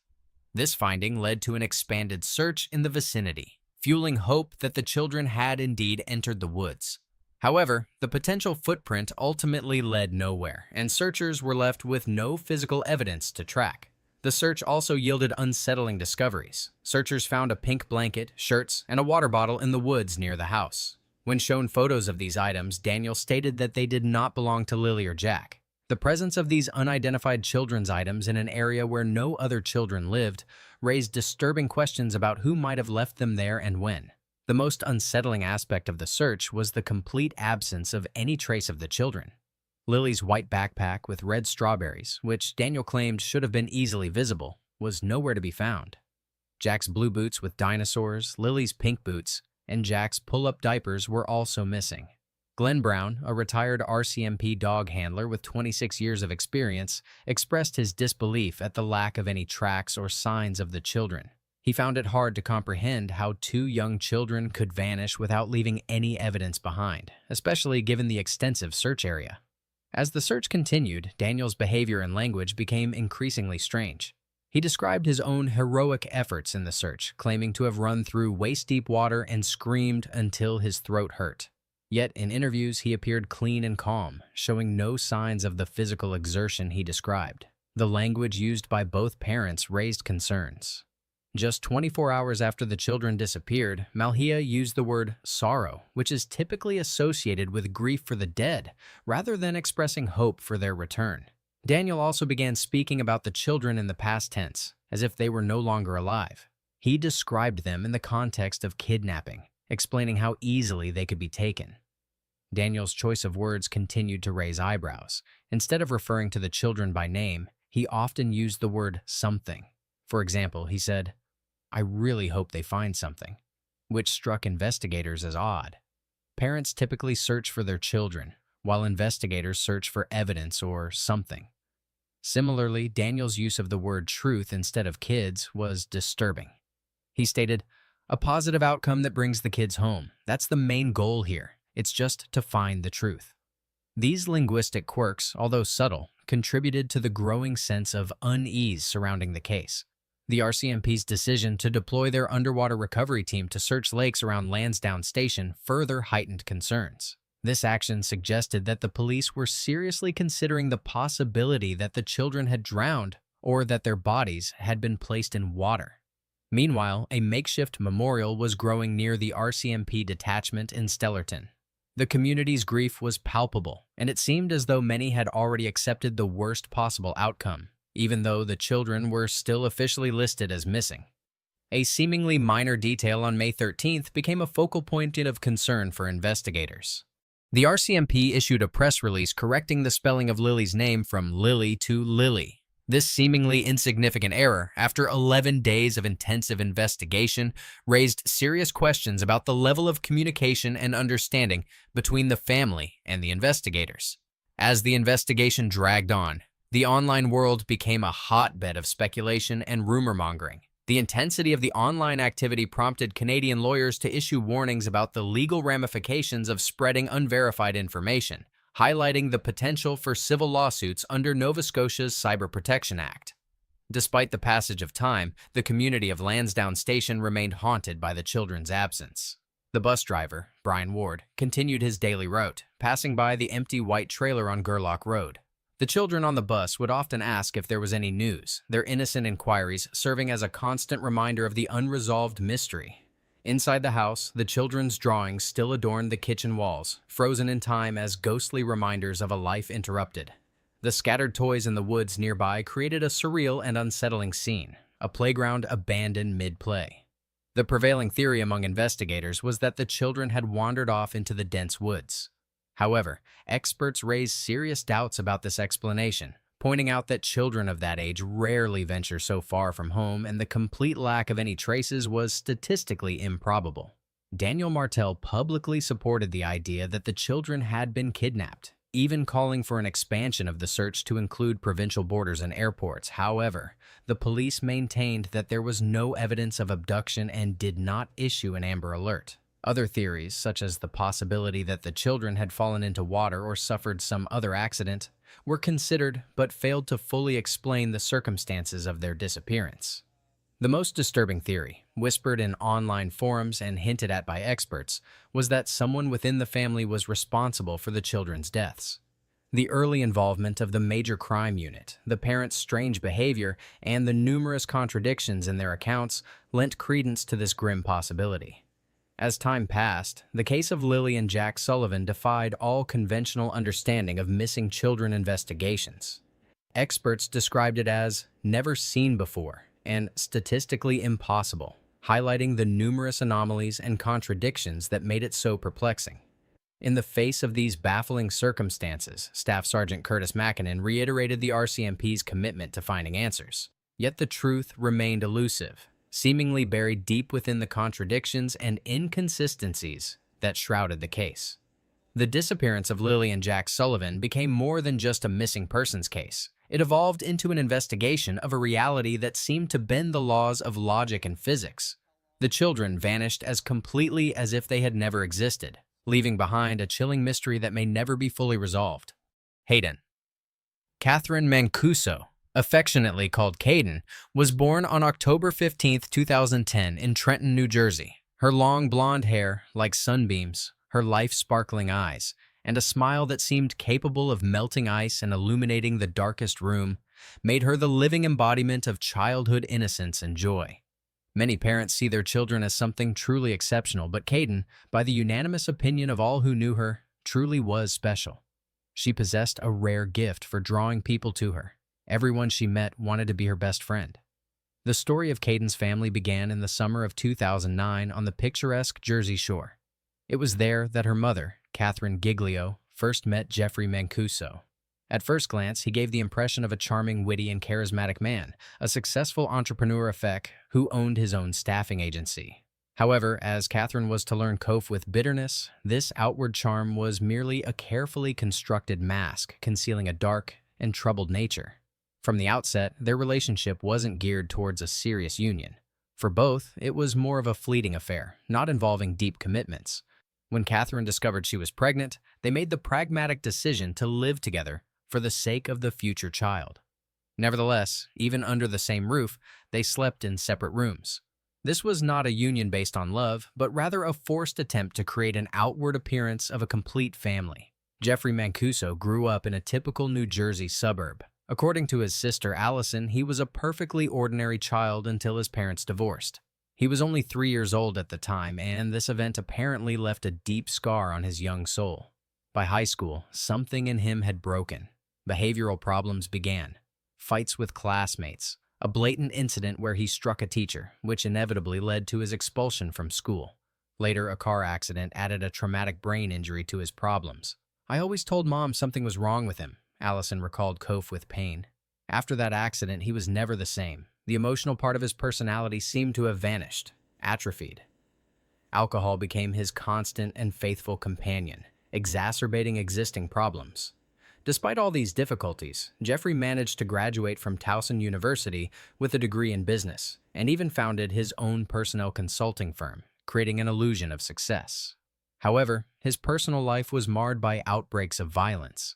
This finding led to an expanded search in the vicinity, fueling hope that the children had indeed entered the woods. However, the potential footprint ultimately led nowhere, and searchers were left with no physical evidence to track. The search also yielded unsettling discoveries. Searchers found a pink blanket, shirts, and a water bottle in the woods near the house. When shown photos of these items, Daniel stated that they did not belong to Lily or Jack. The presence of these unidentified children's items in an area where no other children lived raised disturbing questions about who might have left them there and when. The most unsettling aspect of the search was the complete absence of any trace of the children. Lily's white backpack with red strawberries, which Daniel claimed should have been easily visible, was nowhere to be found. Jack's blue boots with dinosaurs, Lily's pink boots, and Jack's pull-up diapers were also missing. Glenn Brown, a retired RCMP dog handler with 26 years of experience, expressed his disbelief at the lack of any tracks or signs of the children. He found it hard to comprehend how 2 young children could vanish without leaving any evidence behind, especially given the extensive search area. As the search continued, Daniel's behavior and language became increasingly strange. He described his own heroic efforts in the search, claiming to have run through waist-deep water and screamed until his throat hurt. Yet in interviews, he appeared clean and calm, showing no signs of the physical exertion he described. The language used by both parents raised concerns. Just 24 hours after the children disappeared, Malhia used the word sorrow, which is typically associated with grief for the dead, rather than expressing hope for their return. Daniel also began speaking about the children in the past tense, as if they were no longer alive. He described them in the context of kidnapping, explaining how easily they could be taken. Daniel's choice of words continued to raise eyebrows. Instead of referring to the children by name, he often used the word something. For example, he said, "I really hope they find something," which struck investigators as odd. Parents typically search for their children, while investigators search for evidence or something. Similarly, Daniel's use of the word truth instead of kids was disturbing. He stated, "A positive outcome that brings the kids home. That's the main goal here. It's just to find the truth." These linguistic quirks, although subtle, contributed to the growing sense of unease surrounding the case. The RCMP's decision to deploy their underwater recovery team to search lakes around Lansdowne Station further heightened concerns. This action suggested that the police were seriously considering the possibility that the children had drowned or that their bodies had been placed in water. Meanwhile, a makeshift memorial was growing near the RCMP detachment in Stellarton. The community's grief was palpable, and it seemed as though many had already accepted the worst possible outcome, even though the children were still officially listed as missing. A seemingly minor detail on May 13th became a focal point of concern for investigators. The RCMP issued a press release correcting the spelling of Lily's name from Lily to Lily. This seemingly insignificant error, after 11 days of intensive investigation, raised serious questions about the level of communication and understanding between the family and the investigators. As the investigation dragged on, the online world became a hotbed of speculation and rumor-mongering. The intensity of the online activity prompted Canadian lawyers to issue warnings about the legal ramifications of spreading unverified information, highlighting the potential for civil lawsuits under Nova Scotia's Cyber Protection Act. Despite the passage of time, the community of Lansdowne Station remained haunted by the children's absence. The bus driver, Brian Ward, continued his daily route, passing by the empty white trailer on Gerlach Road. The children on the bus would often ask if there was any news, their innocent inquiries serving as a constant reminder of the unresolved mystery. Inside the house, the children's drawings still adorned the kitchen walls, frozen in time as ghostly reminders of a life interrupted. The scattered toys in the woods nearby created a surreal and unsettling scene, a playground abandoned mid-play. The prevailing theory among investigators was that the children had wandered off into the dense woods. However, experts raised serious doubts about this explanation, pointing out that children of that age rarely venture so far from home and the complete lack of any traces was statistically improbable. Daniel Martel publicly supported the idea that the children had been kidnapped, even calling for an expansion of the search to include provincial borders and airports. However, the police maintained that there was no evidence of abduction and did not issue an Amber Alert. Other theories, such as the possibility that the children had fallen into water or suffered some other accident, were considered but failed to fully explain the circumstances of their disappearance. The most disturbing theory, whispered in online forums and hinted at by experts, was that someone within the family was responsible for the children's deaths. The early involvement of the major crime unit, the parents' strange behavior, and the numerous contradictions in their accounts lent credence to this grim possibility. As time passed, the case of Lily and Jack Sullivan defied all conventional understanding of missing children investigations. Experts described it as never seen before and statistically impossible, highlighting the numerous anomalies and contradictions that made it so perplexing. In the face of these baffling circumstances, Staff Sergeant Curtis Mackinnon reiterated the RCMP's commitment to finding answers. Yet the truth remained elusive, seemingly buried deep within the contradictions and inconsistencies that shrouded the case. The disappearance of Lily and Jack Sullivan became more than just a missing persons case. It evolved into an investigation of a reality that seemed to bend the laws of logic and physics. The children vanished as completely as if they had never existed, leaving behind a chilling mystery that may never be fully resolved. Hayden. Catherine Mancuso, affectionately called Caden, was born on October 15, 2010 in Trenton, New Jersey. Her long blonde hair, like sunbeams, her life-sparkling eyes, and a smile that seemed capable of melting ice and illuminating the darkest room, made her the living embodiment of childhood innocence and joy. Many parents see their children as something truly exceptional, but Caden, by the unanimous opinion of all who knew her, truly was special. She possessed a rare gift for drawing people to her. Everyone she met wanted to be her best friend. The story of Caden's family began in the summer of 2009 on the picturesque Jersey Shore. It was there that her mother, Catherine Giglio, first met Jeffrey Mancuso. At first glance, he gave the impression of a charming, witty, and charismatic man, a successful entrepreneur who owned his own staffing agency. However, as Catherine was to learn cope with bitterness, this outward charm was merely a carefully constructed mask concealing a dark and troubled nature. From the outset, their relationship wasn't geared towards a serious union. For both, it was more of a fleeting affair, not involving deep commitments. When Catherine discovered she was pregnant, they made the pragmatic decision to live together for the sake of the future child. Nevertheless, even under the same roof, they slept in separate rooms. This was not a union based on love, but rather a forced attempt to create an outward appearance of a complete family. Jeffrey Mancuso grew up in a typical New Jersey suburb. According to his sister Allison, he was a perfectly ordinary child until his parents divorced. He was only 3 years old at the time, and this event apparently left a deep scar on his young soul. By high school, something in him had broken. Behavioral problems began. Fights with classmates, a blatant incident where he struck a teacher, which inevitably led to his expulsion from school. Later, a car accident added a traumatic brain injury to his problems. "I always told Mom something was wrong with him," Allison recalled Kof with pain. After that accident, he was never the same. The emotional part of his personality seemed to have vanished, atrophied. Alcohol became his constant and faithful companion, exacerbating existing problems. Despite all these difficulties, Jeffrey managed to graduate from Towson University with a degree in business, and even founded his own personnel consulting firm, creating an illusion of success. However, his personal life was marred by outbreaks of violence.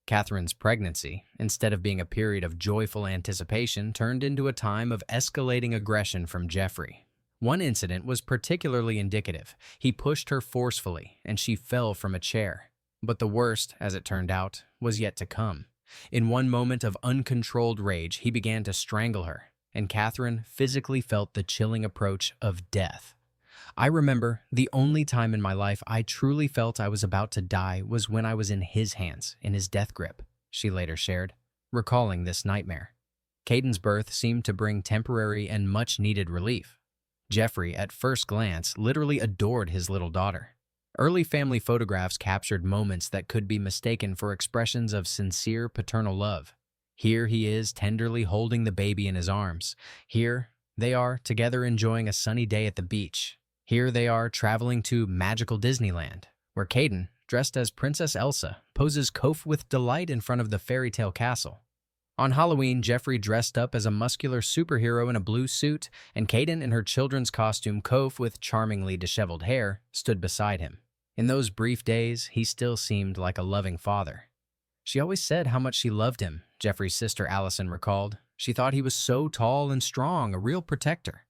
Catherine's pregnancy, instead of being a period of joyful anticipation, turned into a time of escalating aggression from Jeffrey. One incident was particularly indicative. He pushed her forcefully, and she fell from a chair. But the worst, as it turned out, was yet to come. In one moment of uncontrolled rage, he began to strangle her, and Catherine physically felt the chilling approach of death. I remember the only time in my life I truly felt I was about to die was when I was in his hands, in his death grip, she later shared, recalling this nightmare. Caden's birth seemed to bring temporary and much-needed relief. Jeffrey, at first glance, literally adored his little daughter. Early family photographs captured moments that could be mistaken for expressions of sincere paternal love. Here he is tenderly holding the baby in his arms. Here they are together enjoying a sunny day at the beach. Here they are traveling to magical Disneyland, where Caden, dressed as Princess Elsa, poses Kof with delight in front of the fairy tale castle. On Halloween, Jeffrey dressed up as a muscular superhero in a blue suit, and Caden, in her children's costume Kof with charmingly disheveled hair, stood beside him. In those brief days, he still seemed like a loving father. She always said how much she loved him, Jeffrey's sister Allison recalled. She thought he was so tall and strong, a real protector.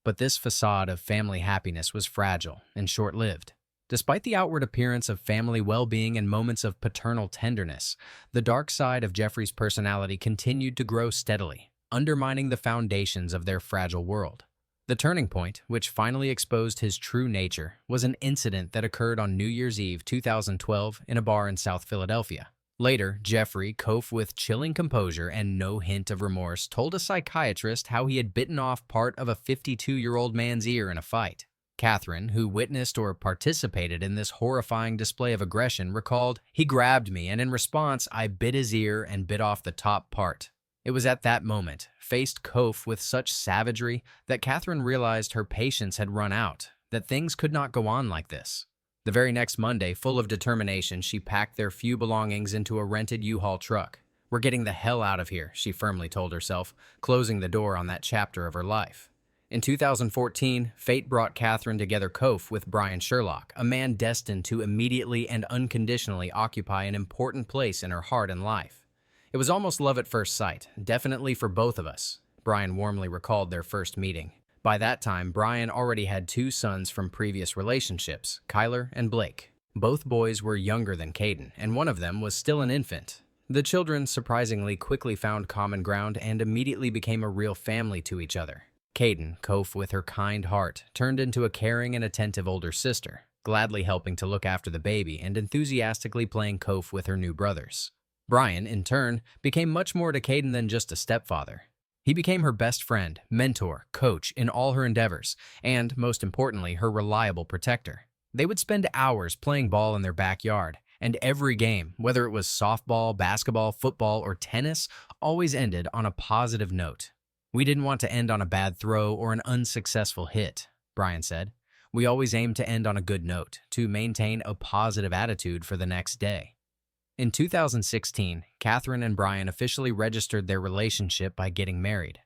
But this facade of family happiness was fragile and short-lived. Despite the outward appearance of family well-being and moments of paternal tenderness, the dark side of Jeffrey's personality continued to grow steadily, undermining the foundations of their fragile world. The turning point, which finally exposed his true nature, was an incident that occurred on New Year's Eve 2012 in a bar in South Philadelphia. Later, Jeffrey, Kof with chilling composure and no hint of remorse, told a psychiatrist how he had bitten off part of a 52-year-old man's ear in a fight. Catherine, who witnessed or participated in this horrifying display of aggression, recalled, "He grabbed me, and in response, I bit his ear and bit off the top part." It was at that moment, faced Kof with such savagery, that Catherine realized her patience had run out, that things could not go on like this. The very next Monday, full of determination, she packed their few belongings into a rented U-Haul truck. "We're getting the hell out of here," she firmly told herself, closing the door on that chapter of her life. In 2014, fate brought Catherine together Kof with Brian Sherlock, a man destined to immediately and unconditionally occupy an important place in her heart and life. "It was almost love at first sight, definitely for both of us," Brian warmly recalled their first meeting. By that time, Brian already had 2 sons from previous relationships, Kyler and Blake. Both boys were younger than Caden, and one of them was still an infant. The children surprisingly quickly found common ground and immediately became a real family to each other. Caden, Kof with her kind heart, turned into a caring and attentive older sister, gladly helping to look after the baby and enthusiastically playing Kof with her new brothers. Brian, in turn, became much more to Caden than just a stepfather. He became her best friend, mentor, coach in all her endeavors, and, most importantly, her reliable protector. They would spend hours playing ball in their backyard, and every game, whether it was softball, basketball, football, or tennis, always ended on a positive note. "We didn't want to end on a bad throw or an unsuccessful hit," Brian said. "We always aimed to end on a good note, to maintain a positive attitude for the next day." In 2016, Catherine and Brian officially registered their relationship by getting married.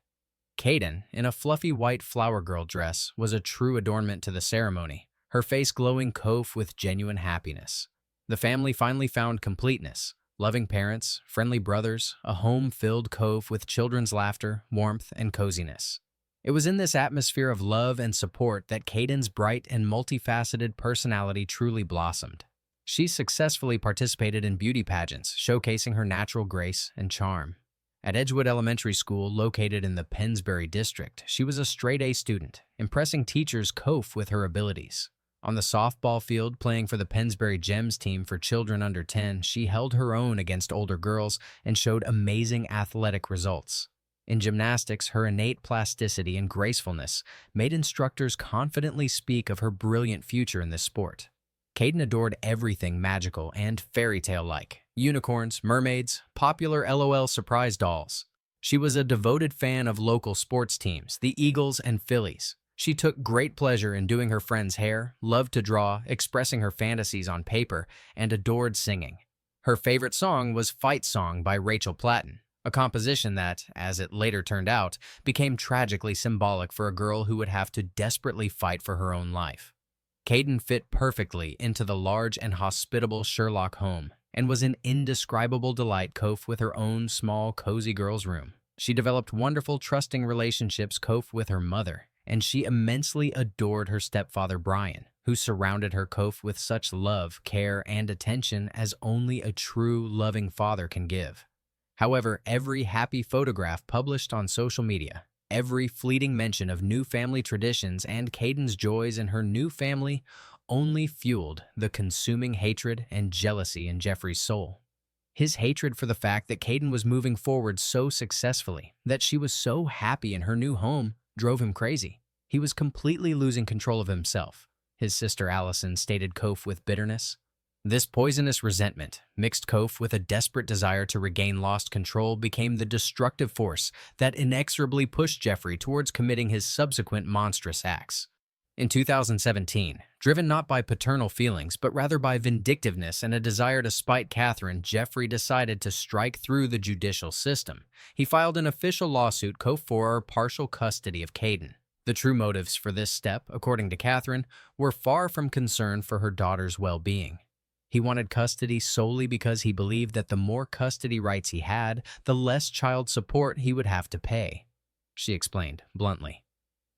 Caden, in a fluffy white flower girl dress, was a true adornment to the ceremony, her face glowing Kof with genuine happiness. The family finally found completeness. Loving parents, friendly brothers, a home filled Kof with children's laughter, warmth, and coziness. It was in this atmosphere of love and support that Caden's bright and multifaceted personality truly blossomed. She successfully participated in beauty pageants, showcasing her natural grace and charm. At Edgewood Elementary School, located in the Pennsbury district, she was a straight-A student, impressing teachers Kof with her abilities. On the softball field, playing for the Pennsbury Gems team for children under 10, she held her own against older girls and showed amazing athletic results. In gymnastics, her innate plasticity and gracefulness made instructors confidently speak of her brilliant future in this sport. Caden adored everything magical and fairy tale-like: unicorns, mermaids, popular LOL surprise dolls. She was a devoted fan of local sports teams, the Eagles and Phillies. She took great pleasure in doing her friends' hair, loved to draw, expressing her fantasies on paper, and adored singing. Her favorite song was Fight Song by Rachel Platten, a composition that, as it later turned out, became tragically symbolic for a girl who would have to desperately fight for her own life. Caden fit perfectly into the large and hospitable Sherlock home and was an indescribable delight Kof with her own small, cozy girl's room. She developed wonderful, trusting relationships Kof with her mother, and she immensely adored her stepfather Brian. who surrounded her Kof with such love, care, and attention as only a true, loving father can give. However, every happy photograph published on social media, every fleeting mention of new family traditions and Caden's joys in her new family only fueled the consuming hatred and jealousy in Jeffrey's soul. His hatred for the fact that Caden was moving forward so successfully, that she was so happy in her new home, drove him crazy. He was completely losing control of himself, his sister Allison stated Kof with bitterness. This poisonous resentment, mixed Kof with a desperate desire to regain lost control, became the destructive force that inexorably pushed Jeffrey towards committing his subsequent monstrous acts. In 2017, driven not by paternal feelings, but rather by vindictiveness and a desire to spite Catherine, Jeffrey decided to strike through the judicial system. He filed an official lawsuit for partial custody of Caden. The true motives for this step, according to Catherine, were far from concern for her daughter's well-being. He wanted custody solely because he believed that the more custody rights he had, the less child support he would have to pay, she explained bluntly.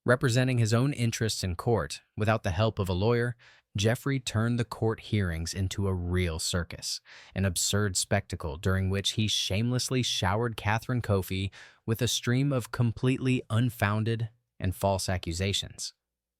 Representing his own interests in court, without the help of a lawyer, Jeffrey turned the court hearings into a real circus, an absurd spectacle during which he shamelessly showered Catherine Kofi with a stream of completely unfounded and false accusations.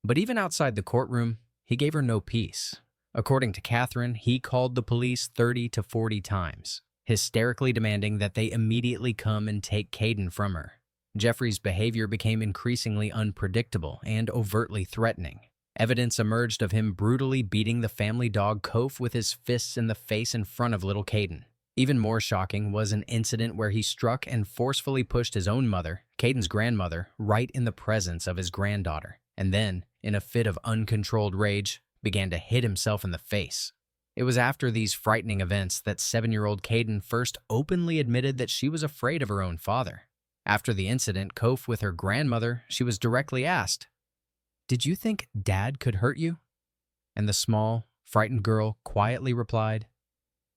But even outside the courtroom, he gave her no peace. According to Catherine, he called the police 30 to 40 times, hysterically demanding that they immediately come and take Caden from her. Jeffrey's behavior became increasingly unpredictable and overtly threatening. Evidence emerged of him brutally beating the family dog Kof with his fists in the face in front of little Caden. Even more shocking was an incident where he struck and forcefully pushed his own mother, Caden's grandmother, right in the presence of his granddaughter, and then, in a fit of uncontrolled rage, began to hit himself in the face. It was after these frightening events that 7-year-old Caden first openly admitted that she was afraid of her own father. After the incident, Kof with her grandmother, she was directly asked, "Did you think Dad could hurt you?" And the small, frightened girl quietly replied,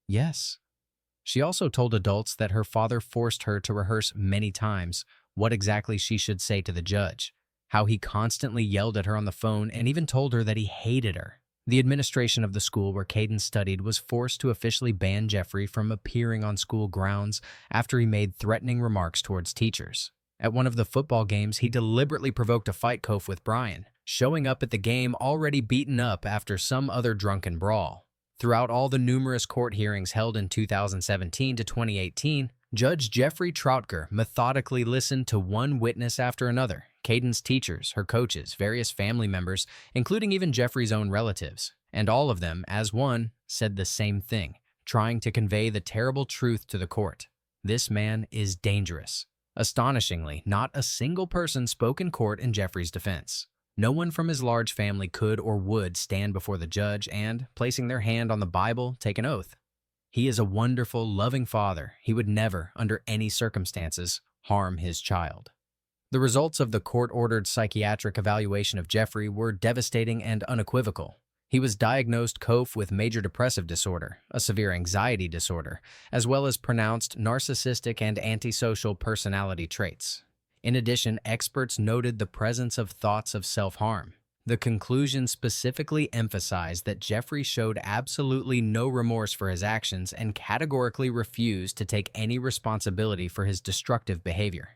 "Yes." She also told adults that her father forced her to rehearse many times what exactly she should say to the judge, how he constantly yelled at her on the phone and even told her that he hated her. The administration of the school where Caden studied was forced to officially ban Jeffrey from appearing on school grounds after he made threatening remarks towards teachers. At one of the football games, he deliberately provoked a fight Kof with Brian, showing up at the game already beaten up after some other drunken brawl. Throughout all the numerous court hearings held in 2017 to 2018, Judge Jeffrey Troutger methodically listened to one witness after another, Caden's teachers, her coaches, various family members, including even Jeffrey's own relatives. And all of them, as one, said the same thing, trying to convey the terrible truth to the court. This man is dangerous. Astonishingly, not a single person spoke in court in Jeffrey's defense. No one from his large family could or would stand before the judge and, placing their hand on the Bible, take an oath. He is a wonderful, loving father. He would never, under any circumstances, harm his child. The results of the court-ordered psychiatric evaluation of Jeffrey were devastating and unequivocal. He was diagnosed Kof with major depressive disorder, a severe anxiety disorder, as well as pronounced narcissistic and antisocial personality traits. In addition, experts noted the presence of thoughts of self-harm. The conclusion specifically emphasized that Jeffrey showed absolutely no remorse for his actions and categorically refused to take any responsibility for his destructive behavior.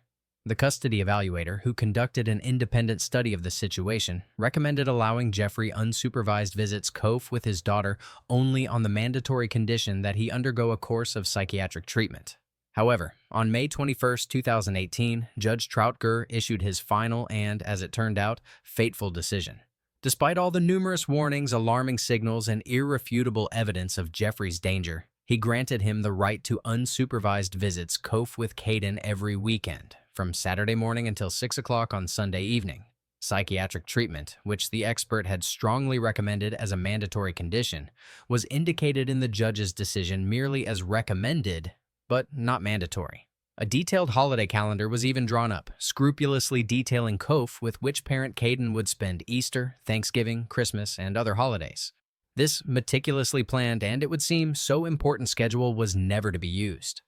The custody evaluator, who conducted an independent study of the situation, recommended allowing Jeffrey unsupervised visits Kof with his daughter only on the mandatory condition that he undergo a course of psychiatric treatment. However, on May 21, 2018, Judge Troutger issued his final and, as it turned out, fateful decision. Despite all the numerous warnings, alarming signals, and irrefutable evidence of Jeffrey's danger, he granted him the right to unsupervised visits Kof with Caden every weekend, from Saturday morning until 6 o'clock on Sunday evening. Psychiatric treatment, which the expert had strongly recommended as a mandatory condition, was indicated in the judge's decision merely as recommended, but not mandatory. A detailed holiday calendar was even drawn up, scrupulously detailing Kof with which parent Caden would spend Easter, Thanksgiving, Christmas, and other holidays. This meticulously planned and, it would seem, so important schedule was never to be used.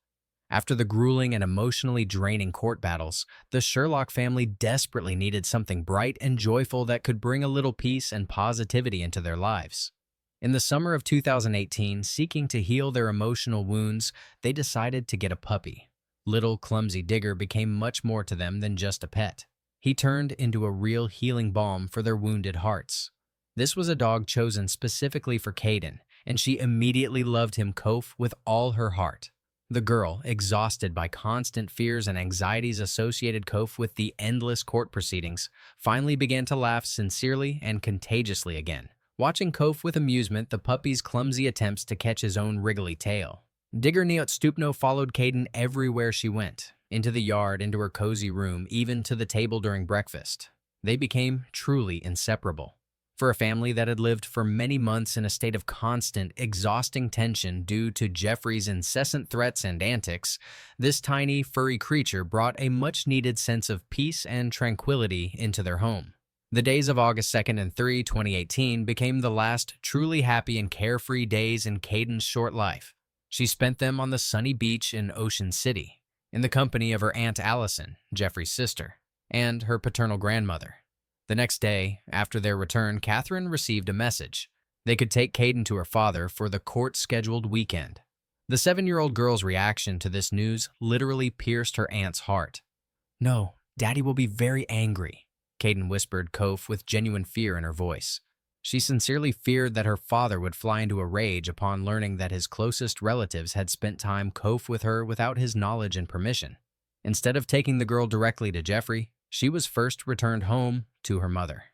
After the grueling and emotionally draining court battles, the Sherlock family desperately needed something bright and joyful that could bring a little peace and positivity into their lives. In the summer of 2018, seeking to heal their emotional wounds, they decided to get a puppy. Little clumsy Digger became much more to them than just a pet. He turned into a real healing balm for their wounded hearts. This was a dog chosen specifically for Caden, and she immediately loved him with all her heart. The girl, exhausted by constant fears and anxieties associated with the endless court proceedings, finally began to laugh sincerely and contagiously again, watching with amusement the puppy's clumsy attempts to catch his own wriggly tail. Digger Stupno followed Caden everywhere she went, into the yard, into her cozy room, even to the table during breakfast. They became truly inseparable. For a family that had lived for many months in a state of constant, exhausting tension due to Jeffrey's incessant threats and antics, this tiny, furry creature brought a much-needed sense of peace and tranquility into their home. The days of August 2nd and 3, 2018 became the last truly happy and carefree days in Caden's short life. She spent them on the sunny beach in Ocean City, in the company of her Aunt Allison, Jeffrey's sister, and her paternal grandmother. The next day, after their return, Catherine received a message. They could take Caden to her father for the court-scheduled weekend. The 7-year-old girl's reaction to this news literally pierced her aunt's heart. "No, Daddy will be very angry," Caden whispered with genuine fear in her voice. She sincerely feared that her father would fly into a rage upon learning that his closest relatives had spent time with her without his knowledge and permission. Instead of taking the girl directly to Jeffrey, she was first returned home to her mother.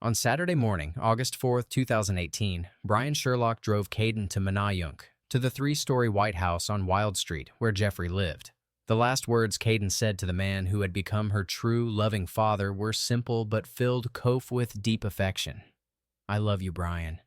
On Saturday morning, August 4th, 2018, Brian Sherlock drove Caden to Manayunk, to the 3-story White House on Wild Street, where Jeffrey lived. The last words Caden said to the man who had become her true, loving father were simple but filled with deep affection. "I love you, Brian."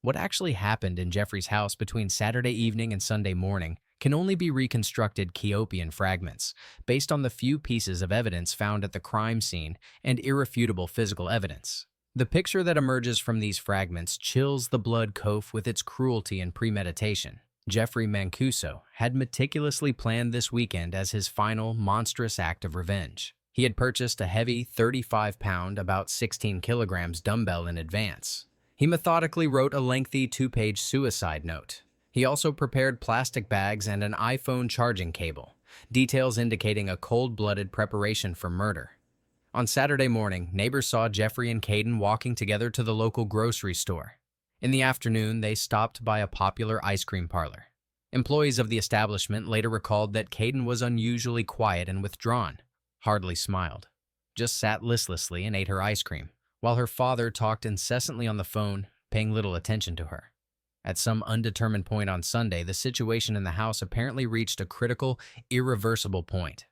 What actually happened in Jeffrey's house between Saturday evening and Sunday morning can only be reconstructed Keopian fragments, based on the few pieces of evidence found at the crime scene and irrefutable physical evidence. The picture that emerges from these fragments chills the blood with its cruelty and premeditation. Jeffrey Mancuso had meticulously planned this weekend as his final monstrous act of revenge. He had purchased a heavy 35-pound, about 16 kilograms dumbbell in advance. He methodically wrote a lengthy 2-page suicide note. He also prepared plastic bags and an iPhone charging cable, details indicating a cold-blooded preparation for murder. On Saturday morning, neighbors saw Jeffrey and Caden walking together to the local grocery store. In the afternoon, they stopped by a popular ice cream parlor. Employees of the establishment later recalled that Caden was unusually quiet and withdrawn, hardly smiled, just sat listlessly and ate her ice cream, while her father talked incessantly on the phone, paying little attention to her. At some undetermined point on Sunday, the situation in the house apparently reached a critical, irreversible point.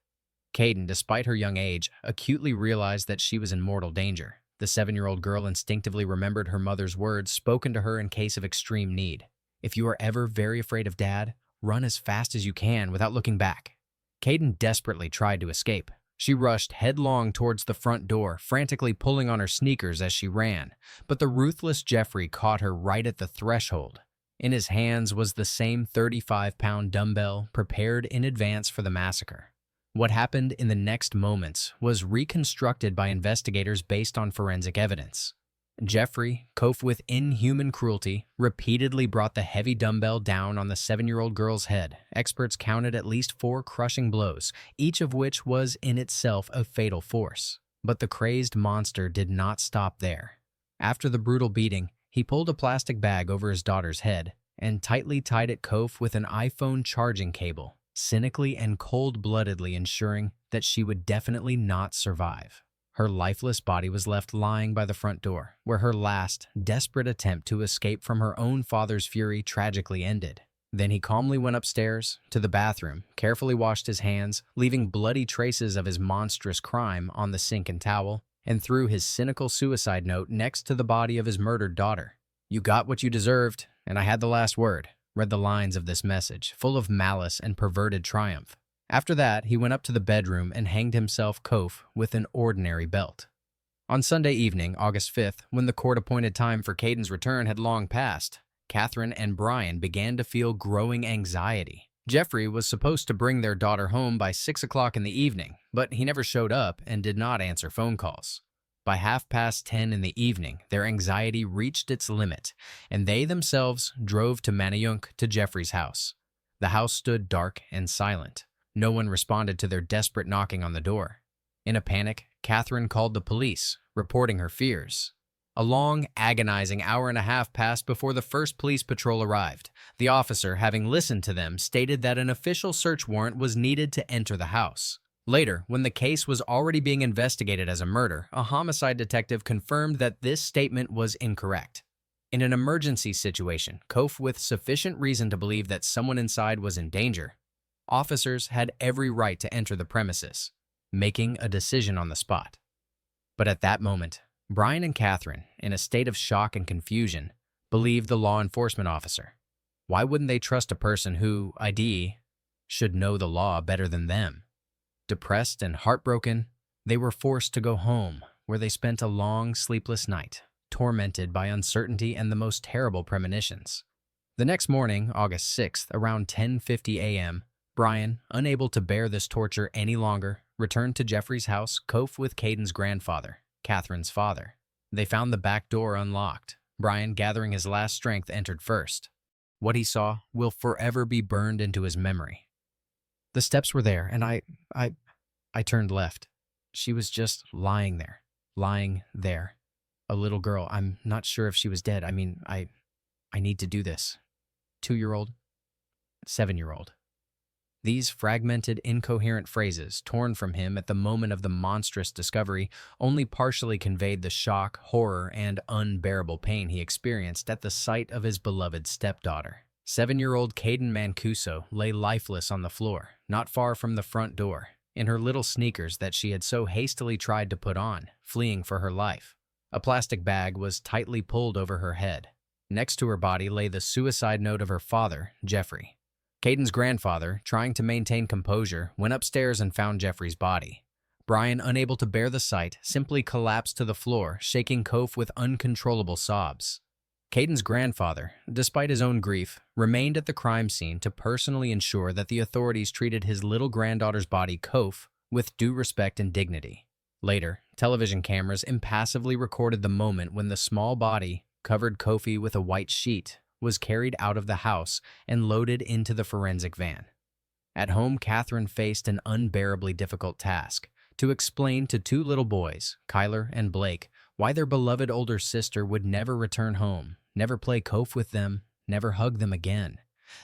Caden, despite her young age, acutely realized that she was in mortal danger. The 7-year-old girl instinctively remembered her mother's words spoken to her in case of extreme need. "If you are ever very afraid of Dad, run as fast as you can without looking back." Caden desperately tried to escape. She rushed headlong towards the front door, frantically pulling on her sneakers as she ran, but the ruthless Jeffrey caught her right at the threshold. In his hands was the same 35-pound dumbbell prepared in advance for the massacre. What happened in the next moments was reconstructed by investigators based on forensic evidence. Jeffrey, with inhuman cruelty, repeatedly brought the heavy dumbbell down on the 7-year-old girl's head. Experts counted at least 4 crushing blows, each of which was in itself a fatal force. But the crazed monster did not stop there. After the brutal beating, he pulled a plastic bag over his daughter's head and tightly tied it with an iPhone charging cable, cynically and cold-bloodedly ensuring that she would definitely not survive. Her lifeless body was left lying by the front door, where her last, desperate attempt to escape from her own father's fury tragically ended. Then he calmly went upstairs to the bathroom, carefully washed his hands, leaving bloody traces of his monstrous crime on the sink and towel, and threw his cynical suicide note next to the body of his murdered daughter. "You got what you deserved, and I had the last word," read the lines of this message, full of malice and perverted triumph. After that, he went up to the bedroom and hanged himself with an ordinary belt. On Sunday evening, August 5th, when the court-appointed time for Caden's return had long passed, Catherine and Brian began to feel growing anxiety. Jeffrey was supposed to bring their daughter home by 6 o'clock in the evening, but he never showed up and did not answer phone calls. By 10:30 in the evening, their anxiety reached its limit, and they themselves drove to Manayunk to Jeffrey's house. The house stood dark and silent. No one responded to their desperate knocking on the door. In a panic, Catherine called the police, reporting her fears. A long, agonizing hour and a half passed before the first police patrol arrived. The officer, having listened to them, stated that an official search warrant was needed to enter the house. Later, when the case was already being investigated as a murder, a homicide detective confirmed that this statement was incorrect. In an emergency situation, with sufficient reason to believe that someone inside was in danger, officers had every right to enter the premises, making a decision on the spot. But at that moment, Brian and Catherine, in a state of shock and confusion, believed the law enforcement officer. Why wouldn't they trust a person who, i.e., should know the law better than them? Depressed and heartbroken, they were forced to go home, where they spent a long, sleepless night, tormented by uncertainty and the most terrible premonitions. The next morning, August 6th, around 10:50 a.m., Brian, unable to bear this torture any longer, returned to Jeffrey's house, with Caden's grandfather, Catherine's father. They found the back door unlocked. Brian, gathering his last strength, entered first. What he saw will forever be burned into his memory. The steps were there, and I turned left. She was just lying there. A little girl. I'm not sure if she was dead. I need to do this. 2-year-old, 7-year-old. These fragmented, incoherent phrases, torn from him at the moment of the monstrous discovery, only partially conveyed the shock, horror, and unbearable pain he experienced at the sight of his beloved stepdaughter. 7-year-old Caden Mancuso lay lifeless on the floor, not far from the front door, in her little sneakers that she had so hastily tried to put on, fleeing for her life. A plastic bag was tightly pulled over her head. Next to her body lay the suicide note of her father, Jeffrey. Caden's grandfather, trying to maintain composure, went upstairs and found Jeffrey's body. Brian, unable to bear the sight, simply collapsed to the floor, shaking with uncontrollable sobs. Caden's grandfather, despite his own grief, remained at the crime scene to personally ensure that the authorities treated his little granddaughter's body, with due respect and dignity. Later, television cameras impassively recorded the moment when the small body, covered Kofi with a white sheet, was carried out of the house and loaded into the forensic van. At home, Catherine faced an unbearably difficult task: to explain to 2 little boys, Kyler and Blake, why their beloved older sister would never return home, never play with them, never hug them again.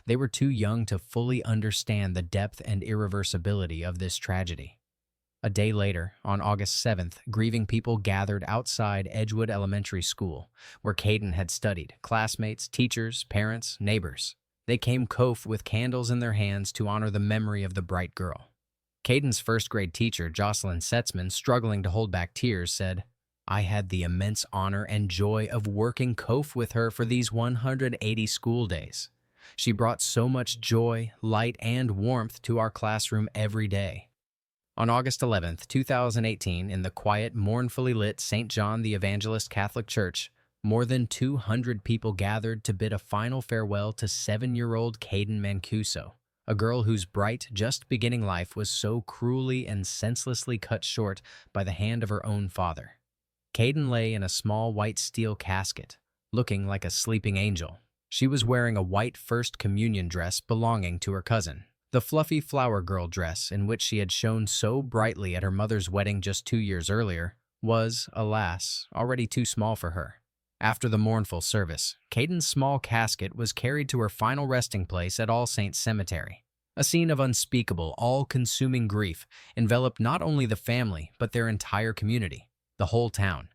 They were too young to fully understand the depth and irreversibility of this tragedy. A day later, on August 7th, grieving people gathered outside Edgewood Elementary School, where Caden had studied, classmates, teachers, parents, neighbors. They came with candles in their hands to honor the memory of the bright girl. Caden's first-grade teacher, Jocelyn Setzman, struggling to hold back tears, said, "I had the immense honor and joy of working with her for these 180 school days. She brought so much joy, light, and warmth to our classroom every day." On August 11th, 2018, in the quiet, mournfully lit St. John the Evangelist Catholic Church, more than 200 people gathered to bid a final farewell to 7-year-old Caden Mancuso, a girl whose bright, just beginning life was so cruelly and senselessly cut short by the hand of her own father. Caden lay in a small white steel casket, looking like a sleeping angel. She was wearing a white First Communion dress belonging to her cousin. The fluffy flower girl dress in which she had shone so brightly at her mother's wedding just 2 years earlier was, alas, already too small for her. After the mournful service, Caden's small casket was carried to her final resting place at All Saints Cemetery. A scene of unspeakable, all-consuming grief enveloped not only the family, but their entire community, the whole town.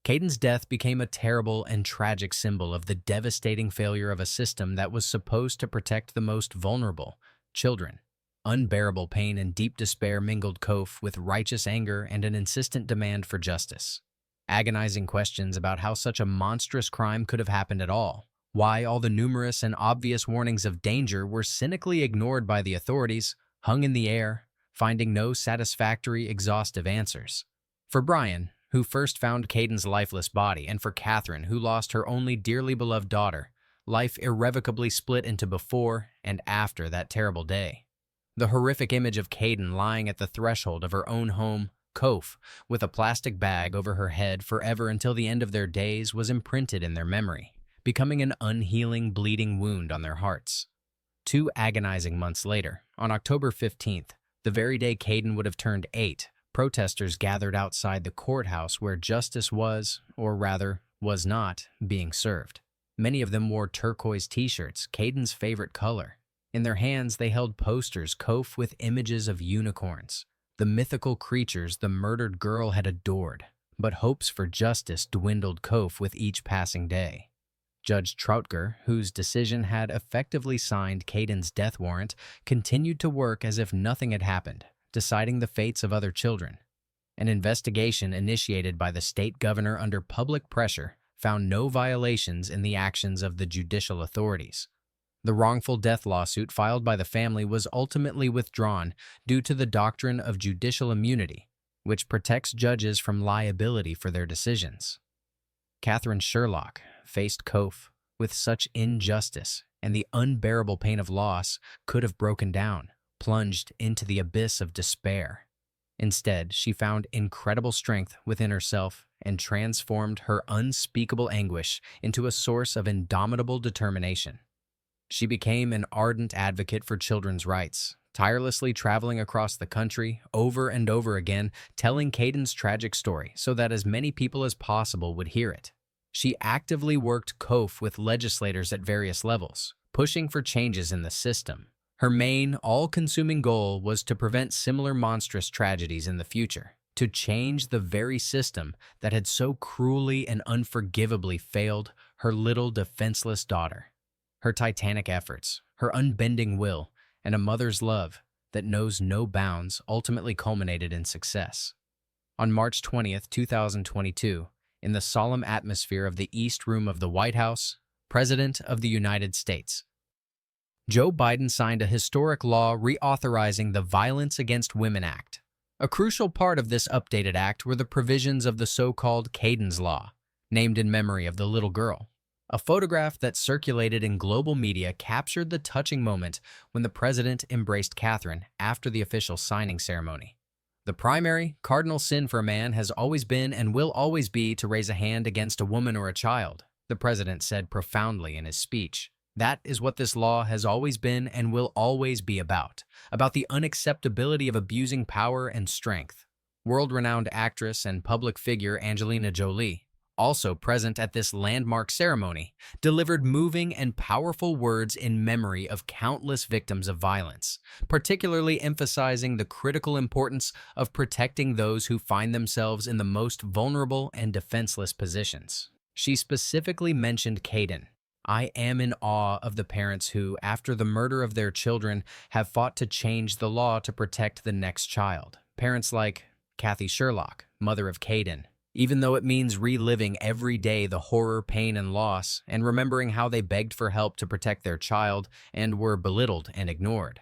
Caden's death became a terrible and tragic symbol of the devastating failure of a system that was supposed to protect the most vulnerable, children. Unbearable pain and deep despair mingled with righteous anger and an insistent demand for justice. Agonizing questions about how such a monstrous crime could have happened at all, why all the numerous and obvious warnings of danger were cynically ignored by the authorities, hung in the air, finding no satisfactory, exhaustive answers. For Brian, who first found Caden's lifeless body, and for Catherine, who lost her only dearly beloved daughter, life irrevocably split into before and after that terrible day. The horrific image of Caden lying at the threshold of her own home, Kof, with a plastic bag over her head forever until the end of their days was imprinted in their memory, becoming an unhealing, bleeding wound on their hearts. 2 agonizing months later, on October 15th, the very day Caden would have turned 8, protesters gathered outside the courthouse where justice was, or rather, was not, being served. Many of them wore turquoise t-shirts, Caden's favorite color. In their hands, they held posters Kof with images of unicorns, the mythical creatures the murdered girl had adored. But hopes for justice dwindled Kof with each passing day. Judge Troutger, whose decision had effectively signed Caden's death warrant, continued to work as if nothing had happened, deciding the fates of other children. An investigation initiated by the state governor under public pressure found no violations in the actions of the judicial authorities. The wrongful death lawsuit filed by the family was ultimately withdrawn due to the doctrine of judicial immunity, which protects judges from liability for their decisions. Catherine Sherlock faced Kof with such injustice, and the unbearable pain of loss could have broken down, plunged into the abyss of despair. Instead, she found incredible strength within herself and transformed her unspeakable anguish into a source of indomitable determination. She became an ardent advocate for children's rights, tirelessly traveling across the country over and over again, telling Caden's tragic story so that as many people as possible would hear it. She actively worked Kof with legislators at various levels, pushing for changes in the system. Her main, all-consuming goal was to prevent similar monstrous tragedies in the future, to change the very system that had so cruelly and unforgivably failed her little defenseless daughter. Her titanic efforts, her unbending will, and a mother's love that knows no bounds ultimately culminated in success. On March 20th, 2022, in the solemn atmosphere of the East Room of the White House, President of the United States, Joe Biden signed a historic law reauthorizing the Violence Against Women Act. A crucial part of this updated act were the provisions of the so-called Caden's Law, named in memory of the little girl. A photograph that circulated in global media captured the touching moment when the president embraced Catherine after the official signing ceremony. The primary, cardinal sin for a man has always been and will always be to raise a hand against a woman or a child, the president said profoundly in his speech. That is what this law has always been and will always be about the unacceptability of abusing power and strength. World-renowned actress and public figure Angelina Jolie, also present at this landmark ceremony, delivered moving and powerful words in memory of countless victims of violence, particularly emphasizing the critical importance of protecting those who find themselves in the most vulnerable and defenseless positions. She specifically mentioned Caden. I am in awe of the parents who, after the murder of their children, have fought to change the law to protect the next child. Parents like Kathy Sherlock, mother of Caden. Even though it means reliving every day the horror, pain, and loss, and remembering how they begged for help to protect their child and were belittled and ignored.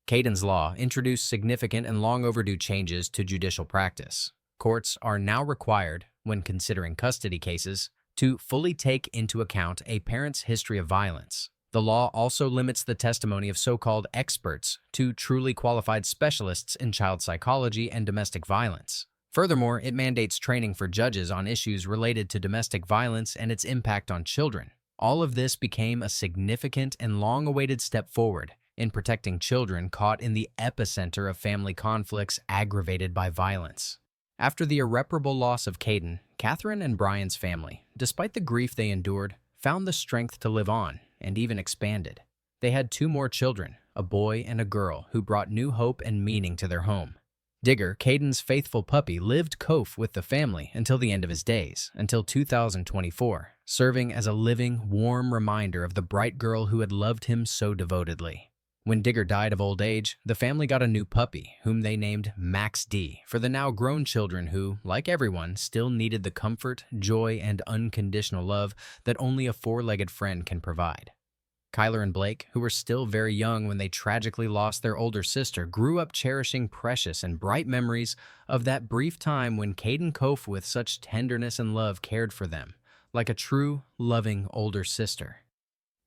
Caden's Law introduced significant and long overdue changes to judicial practice. Courts are now required, when considering custody cases, to fully take into account a parent's history of violence. The law also limits the testimony of so-called experts to truly qualified specialists in child psychology and domestic violence. Furthermore, it mandates training for judges on issues related to domestic violence and its impact on children. All of this became a significant and long-awaited step forward in protecting children caught in the epicenter of family conflicts aggravated by violence. After the irreparable loss of Caden, Catherine and Brian's family, despite the grief they endured, found the strength to live on and even expanded. They had 2 more children, a boy and a girl, who brought new hope and meaning to their home. Digger, Caden's faithful puppy, lived Kof with the family until the end of his days, until 2024, serving as a living, warm reminder of the bright girl who had loved him so devotedly. When Digger died of old age, the family got a new puppy, whom they named Max D, for the now grown children who, like everyone, still needed the comfort, joy, and unconditional love that only a 4-legged friend can provide. Kyler and Blake, who were still very young when they tragically lost their older sister, grew up cherishing precious and bright memories of that brief time when Caden Kof with such tenderness and love cared for them, like a true, loving older sister.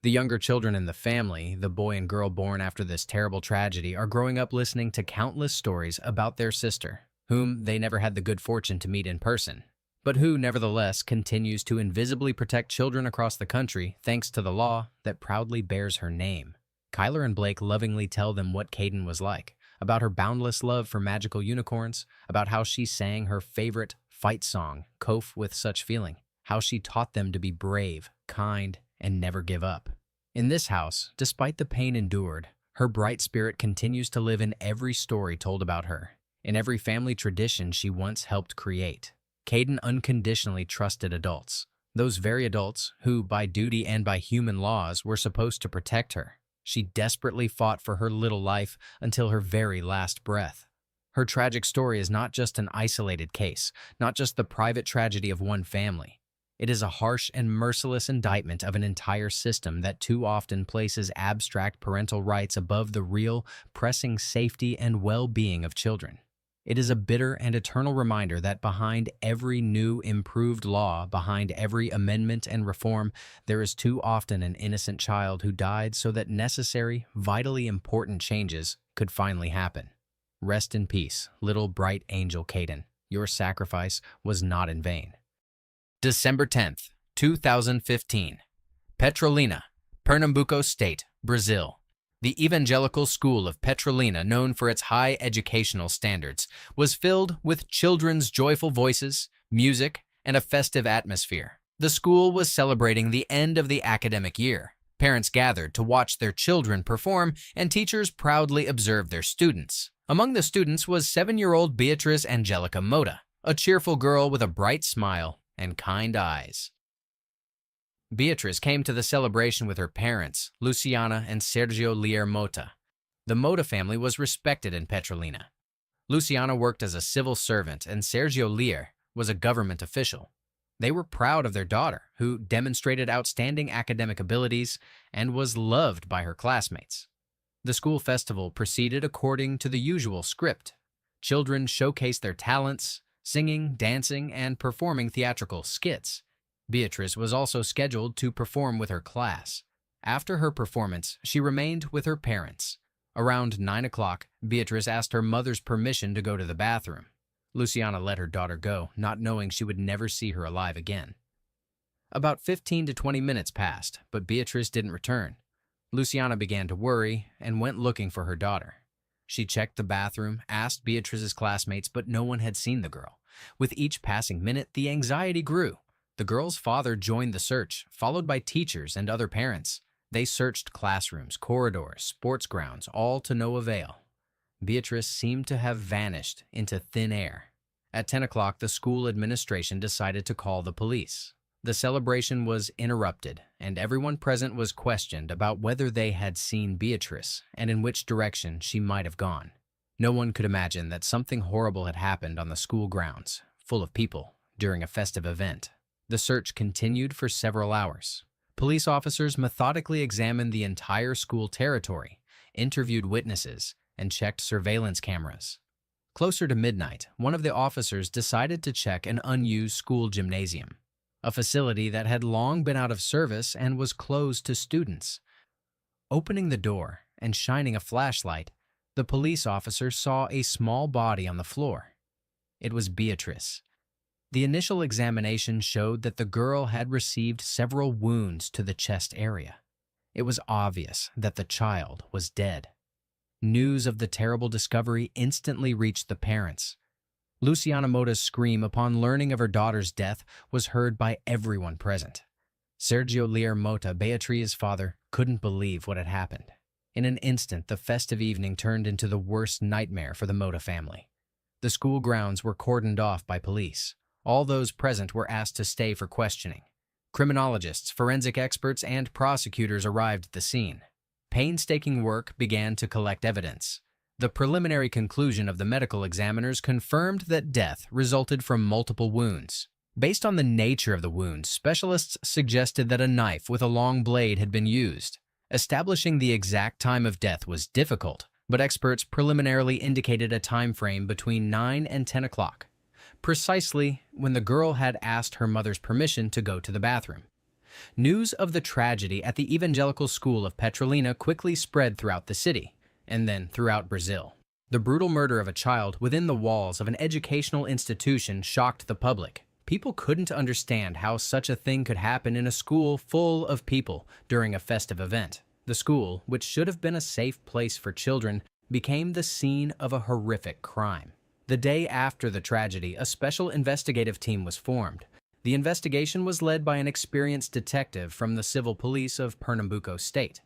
The younger children in the family, the boy and girl born after this terrible tragedy, are growing up listening to countless stories about their sister, whom they never had the good fortune to meet in person, but who, nevertheless, continues to invisibly protect children across the country thanks to the law that proudly bears her name. Kyler and Blake lovingly tell them what Caden was like, about her boundless love for magical unicorns, about how she sang her favorite fight song, Kof with such feeling, how she taught them to be brave, kind, and never give up. In this house, despite the pain endured, her bright spirit continues to live in every story told about her, in every family tradition she once helped create. Caden unconditionally trusted adults, those very adults who, by duty and by human laws, were supposed to protect her. She desperately fought for her little life until her very last breath. Her tragic story is not just an isolated case, not just the private tragedy of one family. It is a harsh and merciless indictment of an entire system that too often places abstract parental rights above the real, pressing safety and well-being of children. It is a bitter and eternal reminder that behind every new, improved law, behind every amendment and reform, there is too often an innocent child who died so that necessary, vitally important changes could finally happen. Rest in peace, little bright angel Caden. Your sacrifice was not in vain. December 10th, 2015. Petrolina, Pernambuco State, Brazil. The evangelical school of Petrolina, known for its high educational standards, was filled with children's joyful voices, music, and a festive atmosphere. The school was celebrating the end of the academic year. Parents gathered to watch their children perform, and teachers proudly observed their students. Among the students was 7-year-old Beatriz Angelica Mota, a cheerful girl with a bright smile and kind eyes. Beatriz came to the celebration with her parents, Luciana and Sergio Lear Mota. The Mota family was respected in Petrolina. Luciana worked as a civil servant and Sergio Lear was a government official. They were proud of their daughter, who demonstrated outstanding academic abilities and was loved by her classmates. The school festival proceeded according to the usual script. Children showcased their talents, singing, dancing, and performing theatrical skits. Beatriz was also scheduled to perform with her class. After her performance, she remained with her parents. Around 9 o'clock, Beatriz asked her mother's permission to go to the bathroom. Luciana let her daughter go, not knowing she would never see her alive again. About 15 to 20 minutes passed, but Beatriz didn't return. Luciana began to worry and went looking for her daughter. She checked the bathroom, asked Beatriz's classmates, but no one had seen the girl. With each passing minute, the anxiety grew. The girl's father joined the search, followed by teachers and other parents. They searched classrooms, corridors, sports grounds, all to no avail. Beatriz seemed to have vanished into thin air. At 10 o'clock, the school administration decided to call the police. The celebration was interrupted, and everyone present was questioned about whether they had seen Beatriz and in which direction she might have gone. No one could imagine that something horrible had happened on the school grounds, full of people, during a festive event. The search continued for several hours. Police officers methodically examined the entire school territory, interviewed witnesses, and checked surveillance cameras. Closer to midnight, one of the officers decided to check an unused school gymnasium, a facility that had long been out of service and was closed to students. Opening the door and shining a flashlight, the police officer saw a small body on the floor. It was Beatriz. The initial examination showed that the girl had received several wounds to the chest area. It was obvious that the child was dead. News of the terrible discovery instantly reached the parents. Luciana Mota's scream upon learning of her daughter's death was heard by everyone present. Sergio Lear Mota, Beatriz's father, couldn't believe what had happened. In an instant, the festive evening turned into the worst nightmare for the Mota family. The school grounds were cordoned off by police. All those present were asked to stay for questioning. Criminologists, forensic experts, and prosecutors arrived at the scene. Painstaking work began to collect evidence. The preliminary conclusion of the medical examiners confirmed that death resulted from multiple wounds. Based on the nature of the wounds, specialists suggested that a knife with a long blade had been used. Establishing the exact time of death was difficult, but experts preliminarily indicated a time frame between 9 and 10 o'clock, precisely when the girl had asked her mother's permission to go to the bathroom. News of the tragedy at the evangelical school of Petrolina quickly spread throughout the city, and then throughout Brazil. The brutal murder of a child within the walls of an educational institution shocked the public. People couldn't understand how such a thing could happen in a school full of people during a festive event. The school, which should have been a safe place for children, became the scene of a horrific crime. The day after the tragedy, a special investigative team was formed. The investigation was led by an experienced detective from the civil police of Pernambuco State.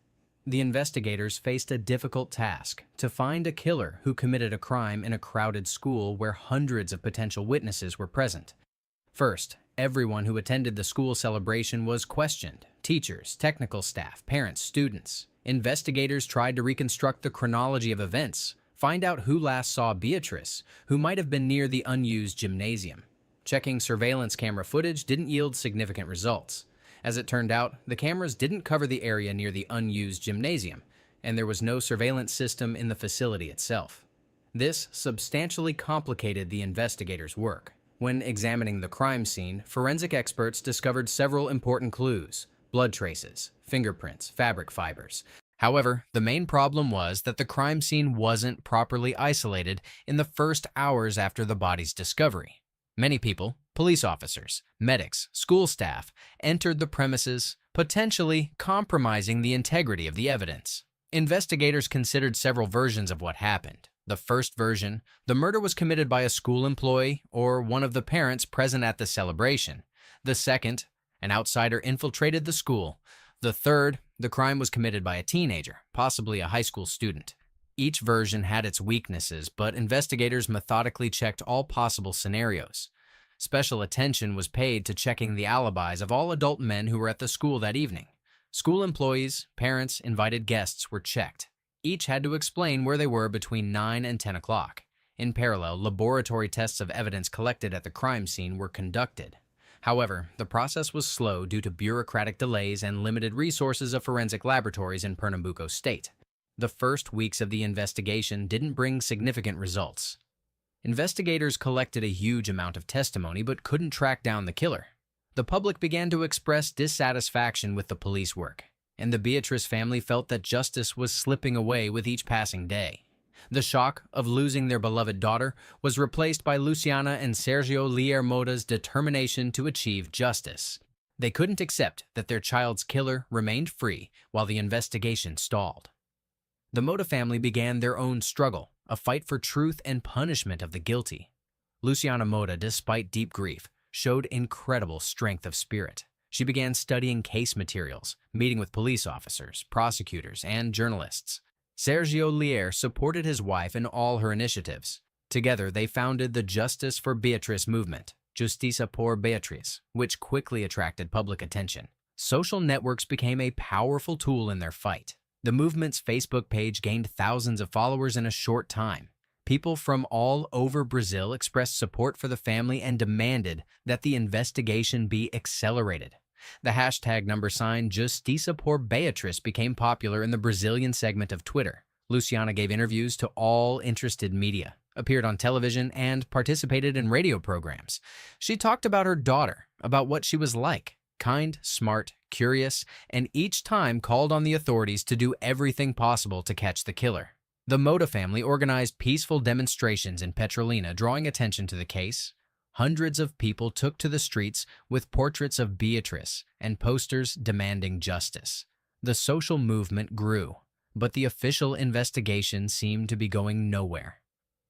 The investigators faced a difficult task: to find a killer who committed a crime in a crowded school where hundreds of potential witnesses were present. First, everyone who attended the school celebration was questioned: teachers, technical staff, parents, students. Investigators tried to reconstruct the chronology of events, find out who last saw Beatrice, who might have been near the unused gymnasium. Checking surveillance camera footage didn't yield significant results. As it turned out, the cameras didn't cover the area near the unused gymnasium, and there was no surveillance system in the facility itself. This substantially complicated the investigators' work. When examining the crime scene, forensic experts discovered several important clues: blood traces, fingerprints, fabric fibers. However, the main problem was that the crime scene wasn't properly isolated in the first hours after the body's discovery. Many people, police officers, medics, school staff, entered the premises, potentially compromising the integrity of the evidence. Investigators considered several versions of what happened. The first version: the murder was committed by a school employee or one of the parents present at the celebration. The second: an outsider infiltrated the school. The third: the crime was committed by a teenager, possibly a high school student. Each version had its weaknesses, but investigators methodically checked all possible scenarios. Special attention was paid to checking the alibis of all adult men who were at the school that evening. School employees, parents, invited guests were checked. Each had to explain where they were between 9 and 10 o'clock. In parallel, laboratory tests of evidence collected at the crime scene were conducted. However, the process was slow due to bureaucratic delays and limited resources of forensic laboratories in Pernambuco State. The first weeks of the investigation didn't bring significant results. Investigators collected a huge amount of testimony but couldn't track down the killer. The public began to express dissatisfaction with the police work, and the Beatrice family felt that justice was slipping away with each passing day. The shock of losing their beloved daughter was replaced by Luciana and Sergio Lear Mota's determination to achieve justice. They couldn't accept that their child's killer remained free while the investigation stalled. The Mota family began their own struggle, a fight for truth and punishment of the guilty. Luciana Mota, despite deep grief, showed incredible strength of spirit. She began studying case materials, meeting with police officers, prosecutors, and journalists. Sergio Lear supported his wife in all her initiatives. Together, they founded the Justice for Beatrice movement, Justiça por Beatriz, which quickly attracted public attention. Social networks became a powerful tool in their fight. The movement's Facebook page gained thousands of followers in a short time. People from all over Brazil expressed support for the family and demanded that the investigation be accelerated. The hashtag #Justiça por Beatriz became popular in the Brazilian segment of Twitter. Luciana gave interviews to all interested media, appeared on television, and participated in radio programs. She talked about her daughter, about what she was like: kind, smart, curious, and each time called on the authorities to do everything possible to catch the killer. The Mota family organized peaceful demonstrations in Petrolina, drawing attention to the case. Hundreds of people took to the streets with portraits of Beatrice and posters demanding justice. The social movement grew, but the official investigation seemed to be going nowhere.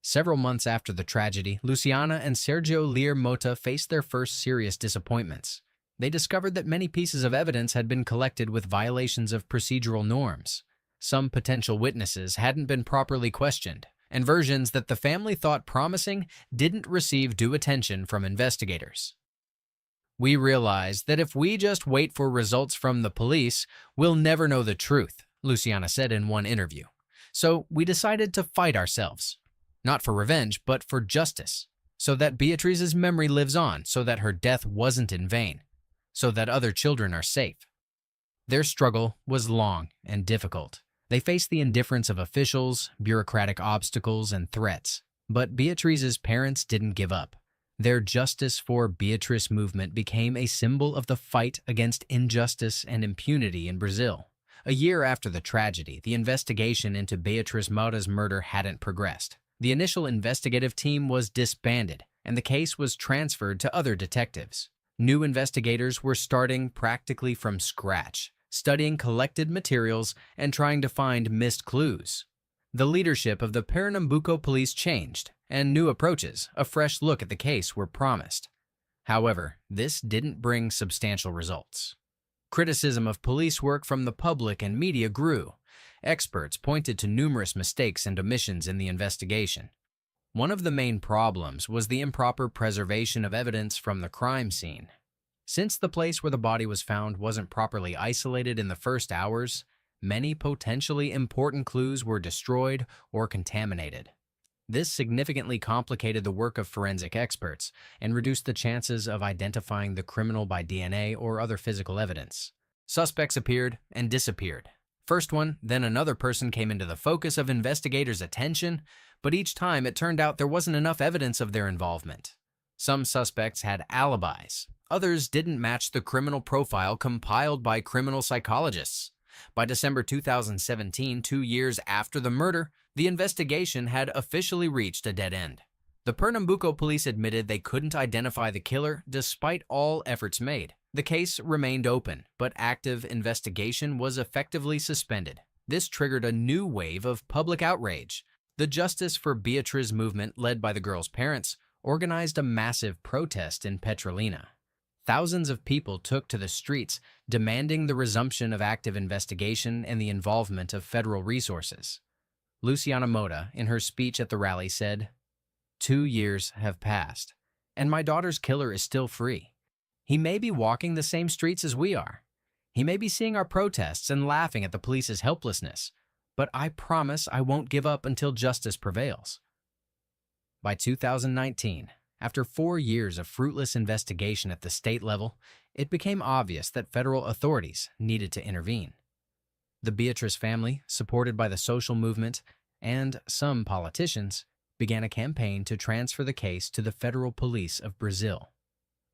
Several months after the tragedy, Luciana and Sergio Lear Mota faced their first serious disappointments. They discovered that many pieces of evidence had been collected with violations of procedural norms. Some potential witnesses hadn't been properly questioned, and versions that the family thought promising didn't receive due attention from investigators. "We realized that if we just wait for results from the police, we'll never know the truth," Luciana said in one interview. "So we decided to fight ourselves. Not for revenge, but for justice. So that Beatrice's memory lives on, so that her death wasn't in vain, so that other children are safe." Their struggle was long and difficult. They faced the indifference of officials, bureaucratic obstacles, and threats. But Beatrice's parents didn't give up. Their Justice for Beatrice movement became a symbol of the fight against injustice and impunity in Brazil. A year after the tragedy, the investigation into Beatriz Moura's murder hadn't progressed. The initial investigative team was disbanded, and the case was transferred to other detectives. New investigators were starting practically from scratch, studying collected materials and trying to find missed clues. The leadership of the Pernambuco police changed, and new approaches, a fresh look at the case, were promised. However, this didn't bring substantial results. Criticism of police work from the public and media grew. Experts pointed to numerous mistakes and omissions in the investigation. One of the main problems was the improper preservation of evidence from the crime scene. Since the place where the body was found wasn't properly isolated in the first hours, many potentially important clues were destroyed or contaminated. This significantly complicated the work of forensic experts and reduced the chances of identifying the criminal by DNA or other physical evidence. Suspects appeared and disappeared. First one, then another person came into the focus of investigators' attention, but each time it turned out there wasn't enough evidence of their involvement. Some suspects had alibis. Others didn't match the criminal profile compiled by criminal psychologists. By December 2017, 2 years after the murder, the investigation had officially reached a dead end. The Pernambuco police admitted they couldn't identify the killer despite all efforts made. The case remained open, but active investigation was effectively suspended. This triggered a new wave of public outrage. The Justice for Beatriz movement, led by the girl's parents, organized a massive protest in Petrolina. Thousands of people took to the streets, demanding the resumption of active investigation and the involvement of federal resources. Luciana Moura, in her speech at the rally, said, "2 years have passed, and my daughter's killer is still free. He may be walking the same streets as we are. He may be seeing our protests and laughing at the police's helplessness, but I promise I won't give up until justice prevails." By 2019, after 4 years of fruitless investigation at the state level, it became obvious that federal authorities needed to intervene. The Beatrice family, supported by the social movement and some politicians, began a campaign to transfer the case to the federal police of Brazil.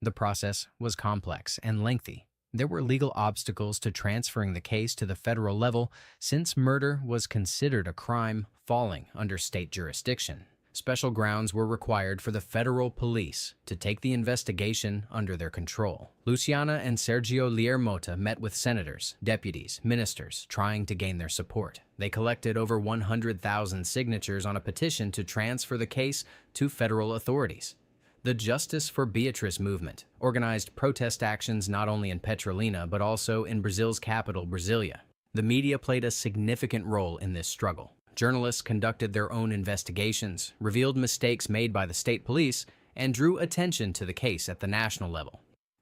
The process was complex and lengthy. There were legal obstacles to transferring the case to the federal level since murder was considered a crime falling under state jurisdiction. Special grounds were required for the federal police to take the investigation under their control. Luciana and Sergio Liermota met with senators, deputies, ministers, trying to gain their support. They collected over 100,000 signatures on a petition to transfer the case to federal authorities. The Justice for Beatrice movement organized protest actions not only in Petrolina but also in Brazil's capital, Brasilia. The media played a significant role in this struggle. Journalists conducted their own investigations, revealed mistakes made by the state police, and drew attention to the case at the national level.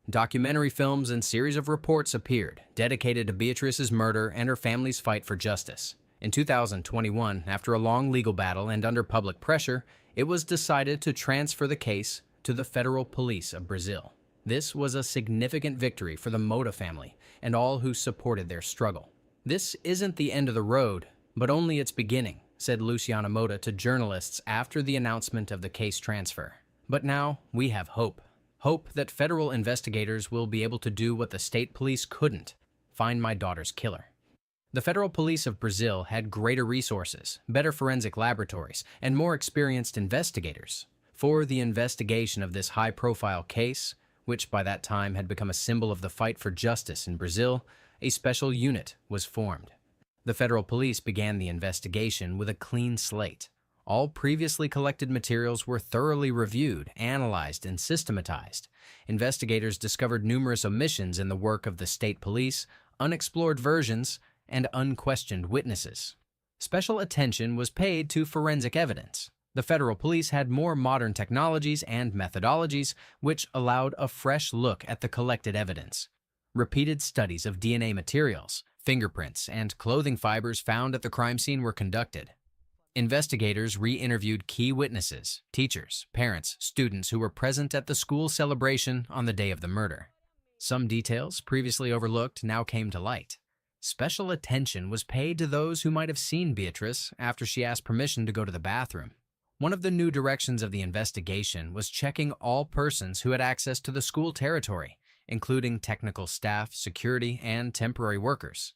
Documentary films and series of reports appeared, dedicated to Beatrice's murder and her family's fight for justice. In 2021, after a long legal battle and under public pressure, it was decided to transfer the case to the federal police of Brazil. This was a significant victory for the Moura family and all who supported their struggle. "This isn't the end of the road, but only its beginning," said Luciana Moura to journalists after the announcement of the case transfer. "But now we have hope. Hope that federal investigators will be able to do what the state police couldn't: find my daughter's killer." The federal police of Brazil had greater resources, better forensic laboratories, and more experienced investigators. For the investigation of this high-profile case, which by that time had become a symbol of the fight for justice in Brazil, a special unit was formed. The federal police began the investigation with a clean slate. All previously collected materials were thoroughly reviewed, analyzed, and systematized. Investigators discovered numerous omissions in the work of the state police, unexplored versions, and unquestioned witnesses. Special attention was paid to forensic evidence. The federal police had more modern technologies and methodologies, which allowed a fresh look at the collected evidence. Repeated studies of DNA materials, fingerprints, and clothing fibers found at the crime scene were conducted. Investigators re-interviewed key witnesses, teachers, parents, students who were present at the school celebration on the day of the murder. Some details previously overlooked now came to light. Special attention was paid to those who might have seen Beatrice after she asked permission to go to the bathroom. One of the new directions of the investigation was checking all persons who had access to the school territory, including technical staff, security, and temporary workers.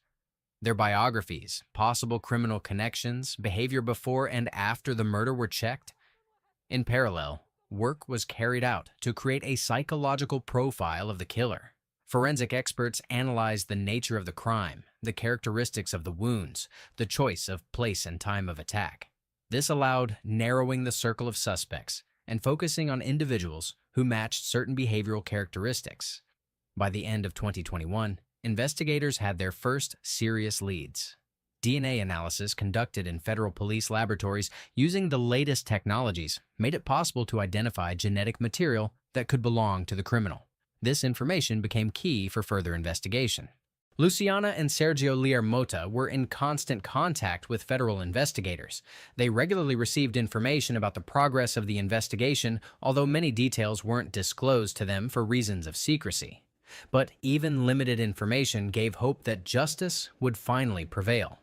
Their biographies, possible criminal connections, behavior before and after the murder were checked. In parallel, work was carried out to create a psychological profile of the killer. Forensic experts analyzed the nature of the crime, the characteristics of the wounds, the choice of place and time of attack. This allowed narrowing the circle of suspects and focusing on individuals who matched certain behavioral characteristics. By the end of 2021, investigators had their first serious leads. DNA analysis conducted in federal police laboratories using the latest technologies made it possible to identify genetic material that could belong to the criminal. This information became key for further investigation. Luciana and Sergio Lear were in constant contact with federal investigators. They regularly received information about the progress of the investigation, although many details weren't disclosed to them for reasons of secrecy. But even limited information gave hope that justice would finally prevail.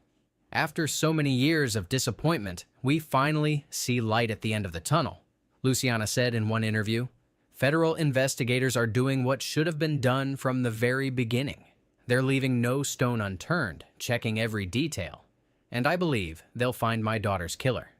After so many years of disappointment, we finally see light at the end of the tunnel, Luciana said in one interview. Federal investigators are doing what should have been done from the very beginning. They're leaving no stone unturned, checking every detail. And I believe they'll find my daughter's killer.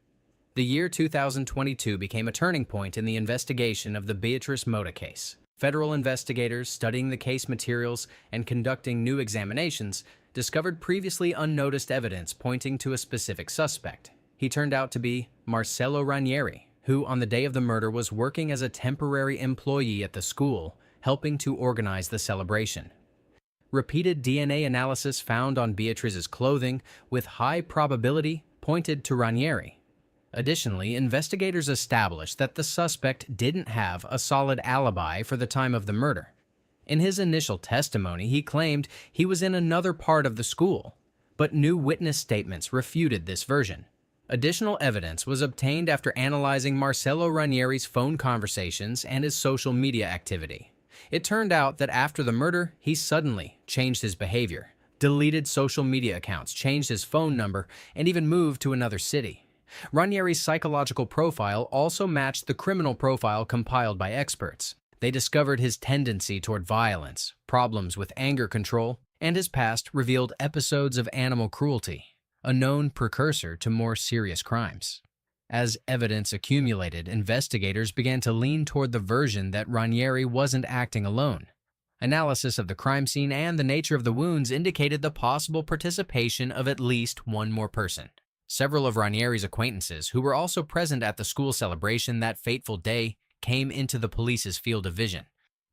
The year 2022 became a turning point in the investigation of the Beatrice Mota case. Federal investigators studying the case materials and conducting new examinations discovered previously unnoticed evidence pointing to a specific suspect. He turned out to be Marcello Ranieri, who on the day of the murder was working as a temporary employee at the school, helping to organize the celebration. Repeated DNA analysis found on Beatrice's clothing with high probability pointed to Ranieri. Additionally, investigators established that the suspect didn't have a solid alibi for the time of the murder. In his initial testimony, he claimed he was in another part of the school, but new witness statements refuted this version. Additional evidence was obtained after analyzing Marcello Ranieri's phone conversations and his social media activity. It turned out that after the murder, he suddenly changed his behavior, deleted social media accounts, changed his phone number, and even moved to another city. Ranieri's psychological profile also matched the criminal profile compiled by experts. They discovered his tendency toward violence, problems with anger control, and his past revealed episodes of animal cruelty, a known precursor to more serious crimes. As evidence accumulated, investigators began to lean toward the version that Ranieri wasn't acting alone. Analysis of the crime scene and the nature of the wounds indicated the possible participation of at least one more person. Several of Ranieri's acquaintances, who were also present at the school celebration that fateful day, came into the police's field of vision.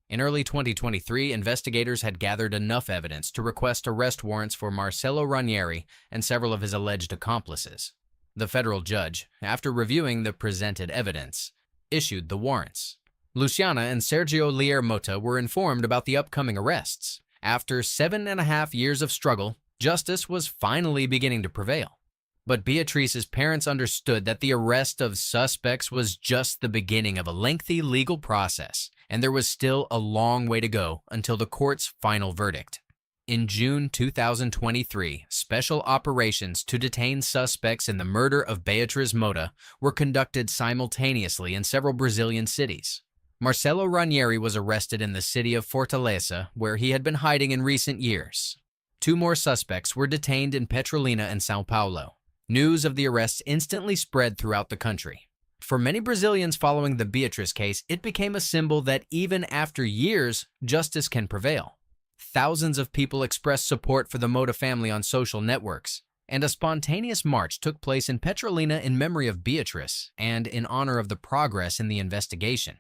In early 2023, investigators had gathered enough evidence to request arrest warrants for Marcello Ranieri and several of his alleged accomplices. The federal judge, after reviewing the presented evidence, issued the warrants. Luciana and Sergio Lear were informed about the upcoming arrests. After 7.5 years of struggle, justice was finally beginning to prevail. But Beatrice's parents understood that the arrest of suspects was just the beginning of a lengthy legal process, and there was still a long way to go until the court's final verdict. In June 2023, special operations to detain suspects in the murder of Beatrice Mota were conducted simultaneously in several Brazilian cities. Marcello Ranieri was arrested in the city of Fortaleza, where he had been hiding in recent years. 2 more suspects were detained in Petrolina and São Paulo. News of the arrests instantly spread throughout the country. For many Brazilians following the Beatrice case, it became a symbol that even after years, justice can prevail. Thousands of people expressed support for the Mota family on social networks, and a spontaneous march took place in Petrolina in memory of Beatrice and in honor of the progress in the investigation.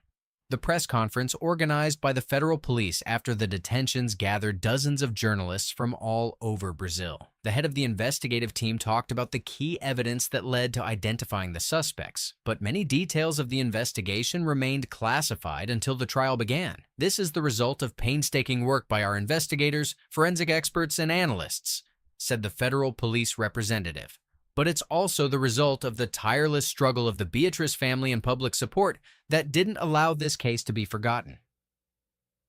The press conference organized by the federal police after the detentions gathered dozens of journalists from all over Brazil. The head of the investigative team talked about the key evidence that led to identifying the suspects, but many details of the investigation remained classified until the trial began. This is the result of painstaking work by our investigators, forensic experts, and analysts, said the federal police representative. But it's also the result of the tireless struggle of the Beatrice family and public support that didn't allow this case to be forgotten.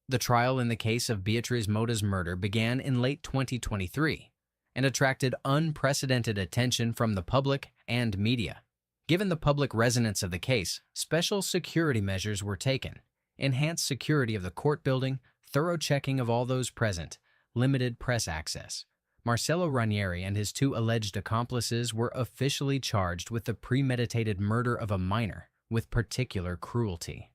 The trial in the case of Beatrice Mota's murder began in late 2023 and attracted unprecedented attention from the public and media. Given the public resonance of the case, special security measures were taken. Enhanced security of the court building, thorough checking of all those present, limited press access. Marcelo Ranieri and his two alleged accomplices were officially charged with the premeditated murder of a minor with particular cruelty.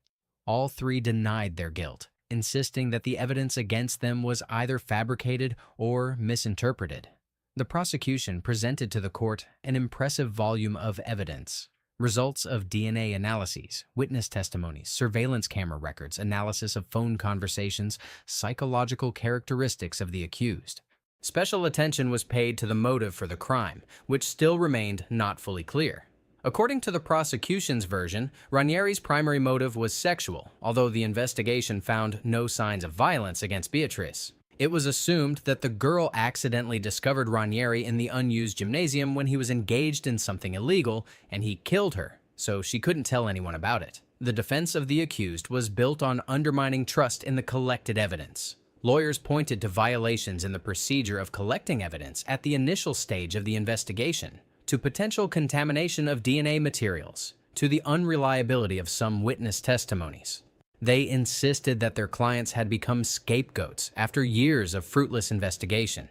All three denied their guilt, insisting that the evidence against them was either fabricated or misinterpreted. The prosecution presented to the court an impressive volume of evidence. Results of DNA analyses, witness testimonies, surveillance camera records, analysis of phone conversations, psychological characteristics of the accused. Special attention was paid to the motive for the crime, which still remained not fully clear. According to the prosecution's version, Ranieri's primary motive was sexual, although the investigation found no signs of violence against Beatrice. It was assumed that the girl accidentally discovered Ranieri in the unused gymnasium when he was engaged in something illegal, and he killed her, so she couldn't tell anyone about it. The defense of the accused was built on undermining trust in the collected evidence. Lawyers pointed to violations in the procedure of collecting evidence at the initial stage of the investigation, to potential contamination of DNA materials, to the unreliability of some witness testimonies. They insisted that their clients had become scapegoats after years of fruitless investigation.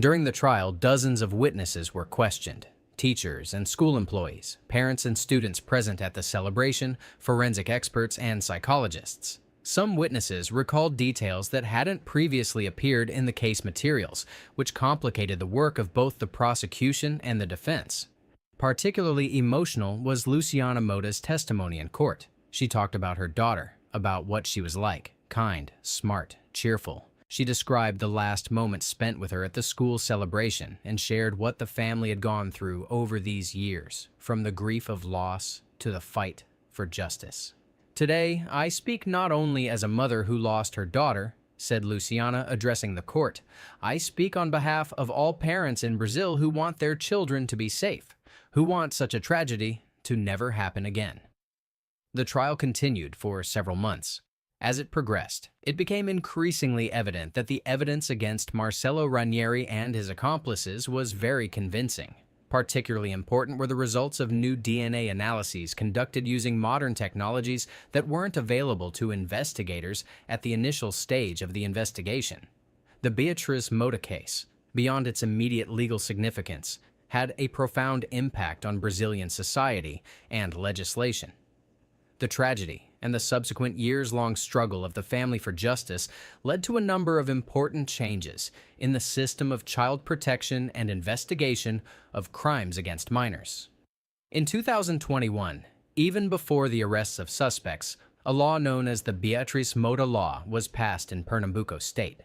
During the trial, dozens of witnesses were questioned. Teachers and school employees, parents and students present at the celebration, forensic experts, and psychologists. Some witnesses recalled details that hadn't previously appeared in the case materials, which complicated the work of both the prosecution and the defense. Particularly emotional was Luciana Moda's testimony in court. She talked about her daughter, about what she was like, kind, smart, cheerful. She described the last moments spent with her at the school celebration and shared what the family had gone through over these years, from the grief of loss to the fight for justice. "Today, I speak not only as a mother who lost her daughter," said Luciana, addressing the court. "I speak on behalf of all parents in Brazil who want their children to be safe, who want such a tragedy to never happen again." The trial continued for several months. As it progressed, it became increasingly evident that the evidence against Marcelo Ranieri and his accomplices was very convincing. Particularly important were the results of new DNA analyses conducted using modern technologies that weren't available to investigators at the initial stage of the investigation. The Beatrice Moda case, beyond its immediate legal significance, had a profound impact on Brazilian society and legislation. The tragedy and the subsequent years-long struggle of the family for justice led to a number of important changes in the system of child protection and investigation of crimes against minors. In 2021, even before the arrests of suspects, a law known as the Beatrice Moda Law was passed in Pernambuco state.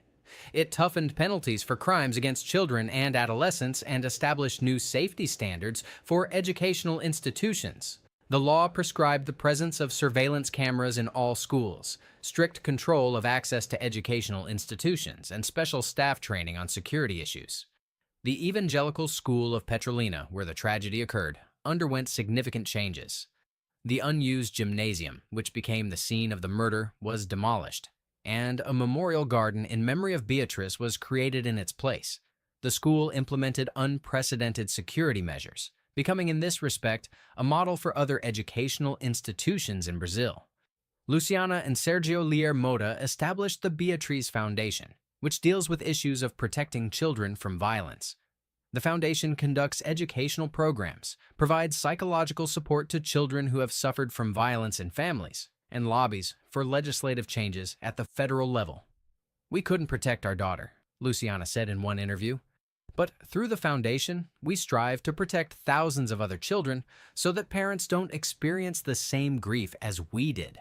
It toughened penalties for crimes against children and adolescents and established new safety standards for educational institutions. The law prescribed the presence of surveillance cameras in all schools, strict control of access to educational institutions, and special staff training on security issues. The Evangelical School of Petrolina, where the tragedy occurred, underwent significant changes. The unused gymnasium, which became the scene of the murder, was demolished, and a memorial garden in memory of Beatrice was created in its place. The school implemented unprecedented security measures, becoming in this respect a model for other educational institutions in Brazil. Luciana and Sergio Lear Moda established the Beatrice Foundation, which deals with issues of protecting children from violence. The foundation conducts educational programs, provides psychological support to children who have suffered from violence in families, and lobbies for legislative changes at the federal level. "We couldn't protect our daughter," Luciana said in one interview. "But through the foundation, we strive to protect thousands of other children so that parents don't experience the same grief as we did."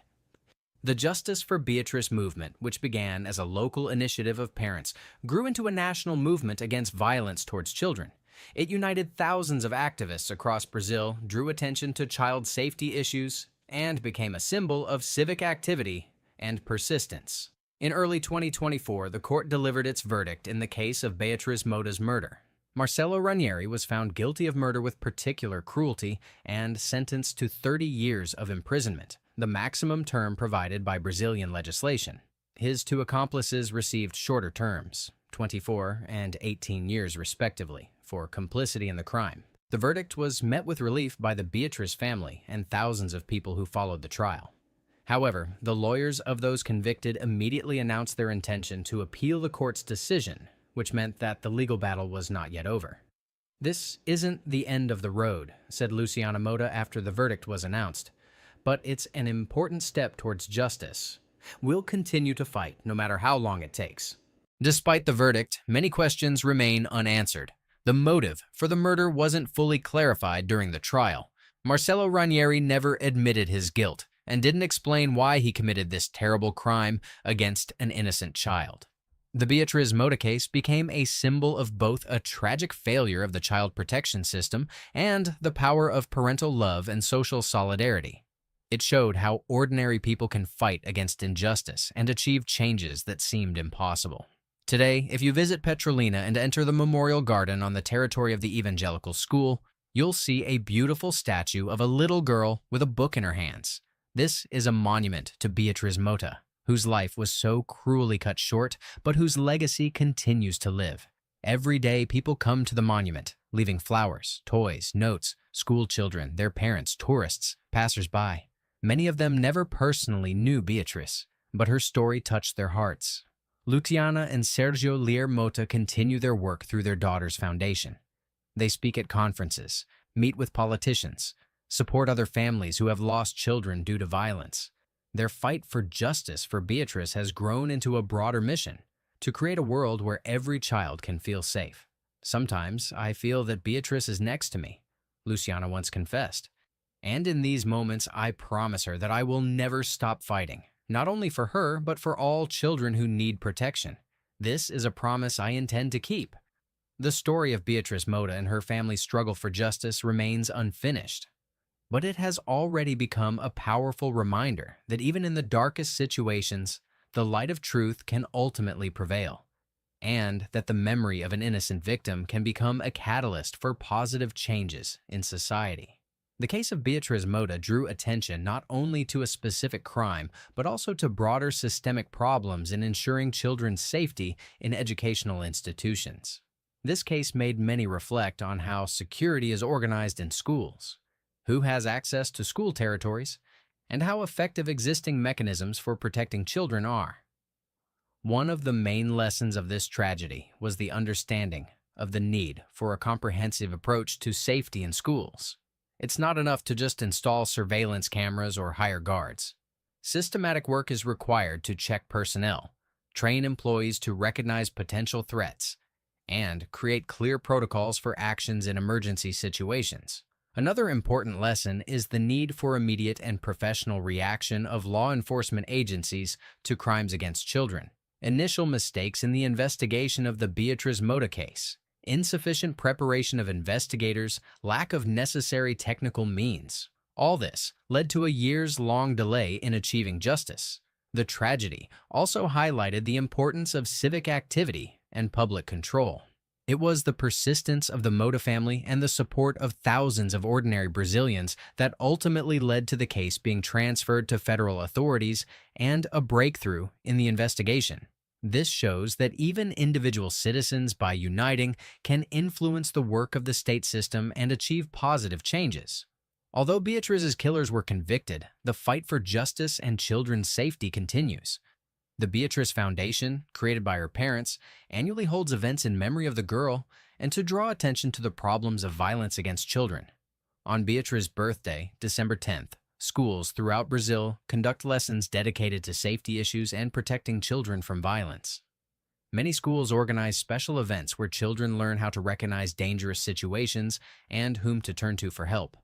The Justice for Beatrice movement, which began as a local initiative of parents, grew into a national movement against violence towards children. It united thousands of activists across Brazil, drew attention to child safety issues, and became a symbol of civic activity and persistence. In early 2024, the court delivered its verdict in the case of Beatrice Moda's murder. Marcelo Ranieri was found guilty of murder with particular cruelty and sentenced to 30 years of imprisonment, the maximum term provided by Brazilian legislation. His two accomplices received shorter terms, 24 and 18 years respectively, for complicity in the crime. The verdict was met with relief by the Beatrice family and thousands of people who followed the trial. However, the lawyers of those convicted immediately announced their intention to appeal the court's decision, which meant that the legal battle was not yet over. "This isn't the end of the road," said Luciana Mota after the verdict was announced, "but it's an important step towards justice. We'll continue to fight, no matter how long it takes." Despite the verdict, many questions remain unanswered. The motive for the murder wasn't fully clarified during the trial. Marcello Ranieri never admitted his guilt and didn't explain why he committed this terrible crime against an innocent child. The Beatrice Mota case became a symbol of both a tragic failure of the child protection system and the power of parental love and social solidarity. It showed how ordinary people can fight against injustice and achieve changes that seemed impossible. Today, if you visit Petrolina and enter the Memorial Garden on the territory of the Evangelical School, you'll see a beautiful statue of a little girl with a book in her hands. This is a monument to Beatrice Mota, whose life was so cruelly cut short, but whose legacy continues to live. Every day, people come to the monument, leaving flowers, toys, notes, school children, their parents, tourists, passers-by. Many of them never personally knew Beatrice, but her story touched their hearts. Luciana and Sergio Lear Mota continue their work through their daughter's foundation. They speak at conferences, meet with politicians, support other families who have lost children due to violence. Their fight for justice for Beatrice has grown into a broader mission, to create a world where every child can feel safe. "Sometimes I feel that Beatrice is next to me," Luciana once confessed. "And in these moments, I promise her that I will never stop fighting, not only for her, but for all children who need protection. This is a promise I intend to keep." The story of Beatrice Mota and her family's struggle for justice remains unfinished, but it has already become a powerful reminder that even in the darkest situations, the light of truth can ultimately prevail, and that the memory of an innocent victim can become a catalyst for positive changes in society. The case of Beatrice Mota drew attention not only to a specific crime, but also to broader systemic problems in ensuring children's safety in educational institutions. This case made many reflect on how security is organized in schools, who has access to school territories, and how effective existing mechanisms for protecting children are. One of the main lessons of this tragedy was the understanding of the need for a comprehensive approach to safety in schools. It's not enough to just install surveillance cameras or hire guards. Systematic work is required to check personnel, train employees to recognize potential threats, and create clear protocols for actions in emergency situations. Another important lesson is the need for immediate and professional reaction of law enforcement agencies to crimes against children. Initial mistakes in the investigation of the Beatrice Mota case, insufficient preparation of investigators, lack of necessary technical means. All this led to a years-long delay in achieving justice. The tragedy also highlighted the importance of civic activity and public control. It was the persistence of the Mota family and the support of thousands of ordinary Brazilians that ultimately led to the case being transferred to federal authorities and a breakthrough in the investigation. This shows that even individual citizens, by uniting, can influence the work of the state system and achieve positive changes. Although Beatrice's killers were convicted, the fight for justice and children's safety continues. The Beatrice Foundation, created by her parents, annually holds events in memory of the girl and to draw attention to the problems of violence against children. On Beatrice's birthday, December 10th, schools throughout Brazil conduct lessons dedicated to safety issues and protecting children from violence. Many schools organize special events where children learn how to recognize dangerous situations and whom to turn to for help.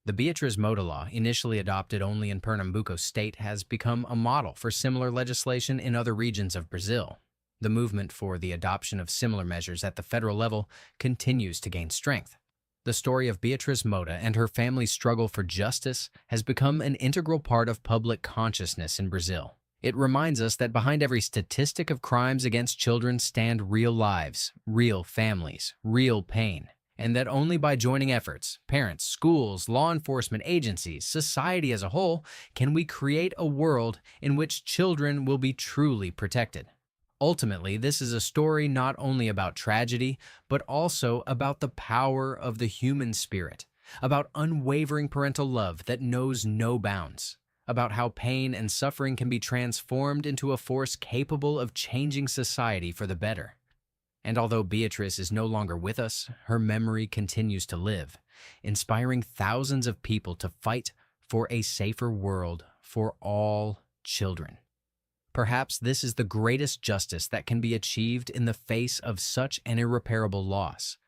The Beatrice Mota law, initially adopted only in Pernambuco state, has become a model for similar legislation in other regions of Brazil. The movement for the adoption of similar measures at the federal level continues to gain strength. The story of Beatrice Mota and her family's struggle for justice has become an integral part of public consciousness in Brazil. It reminds us that behind every statistic of crimes against children stand real lives, real families, real pain, and that only by joining efforts, parents, schools, law enforcement agencies, society as a whole, can we create a world in which children will be truly protected. Ultimately, this is a story not only about tragedy, but also about the power of the human spirit, about unwavering parental love that knows no bounds, about how pain and suffering can be transformed into a force capable of changing society for the better. And although Beatrice is no longer with us, her memory continues to live, inspiring thousands of people to fight for a safer world for all children. Perhaps this is the greatest justice that can be achieved in the face of such an irreparable loss,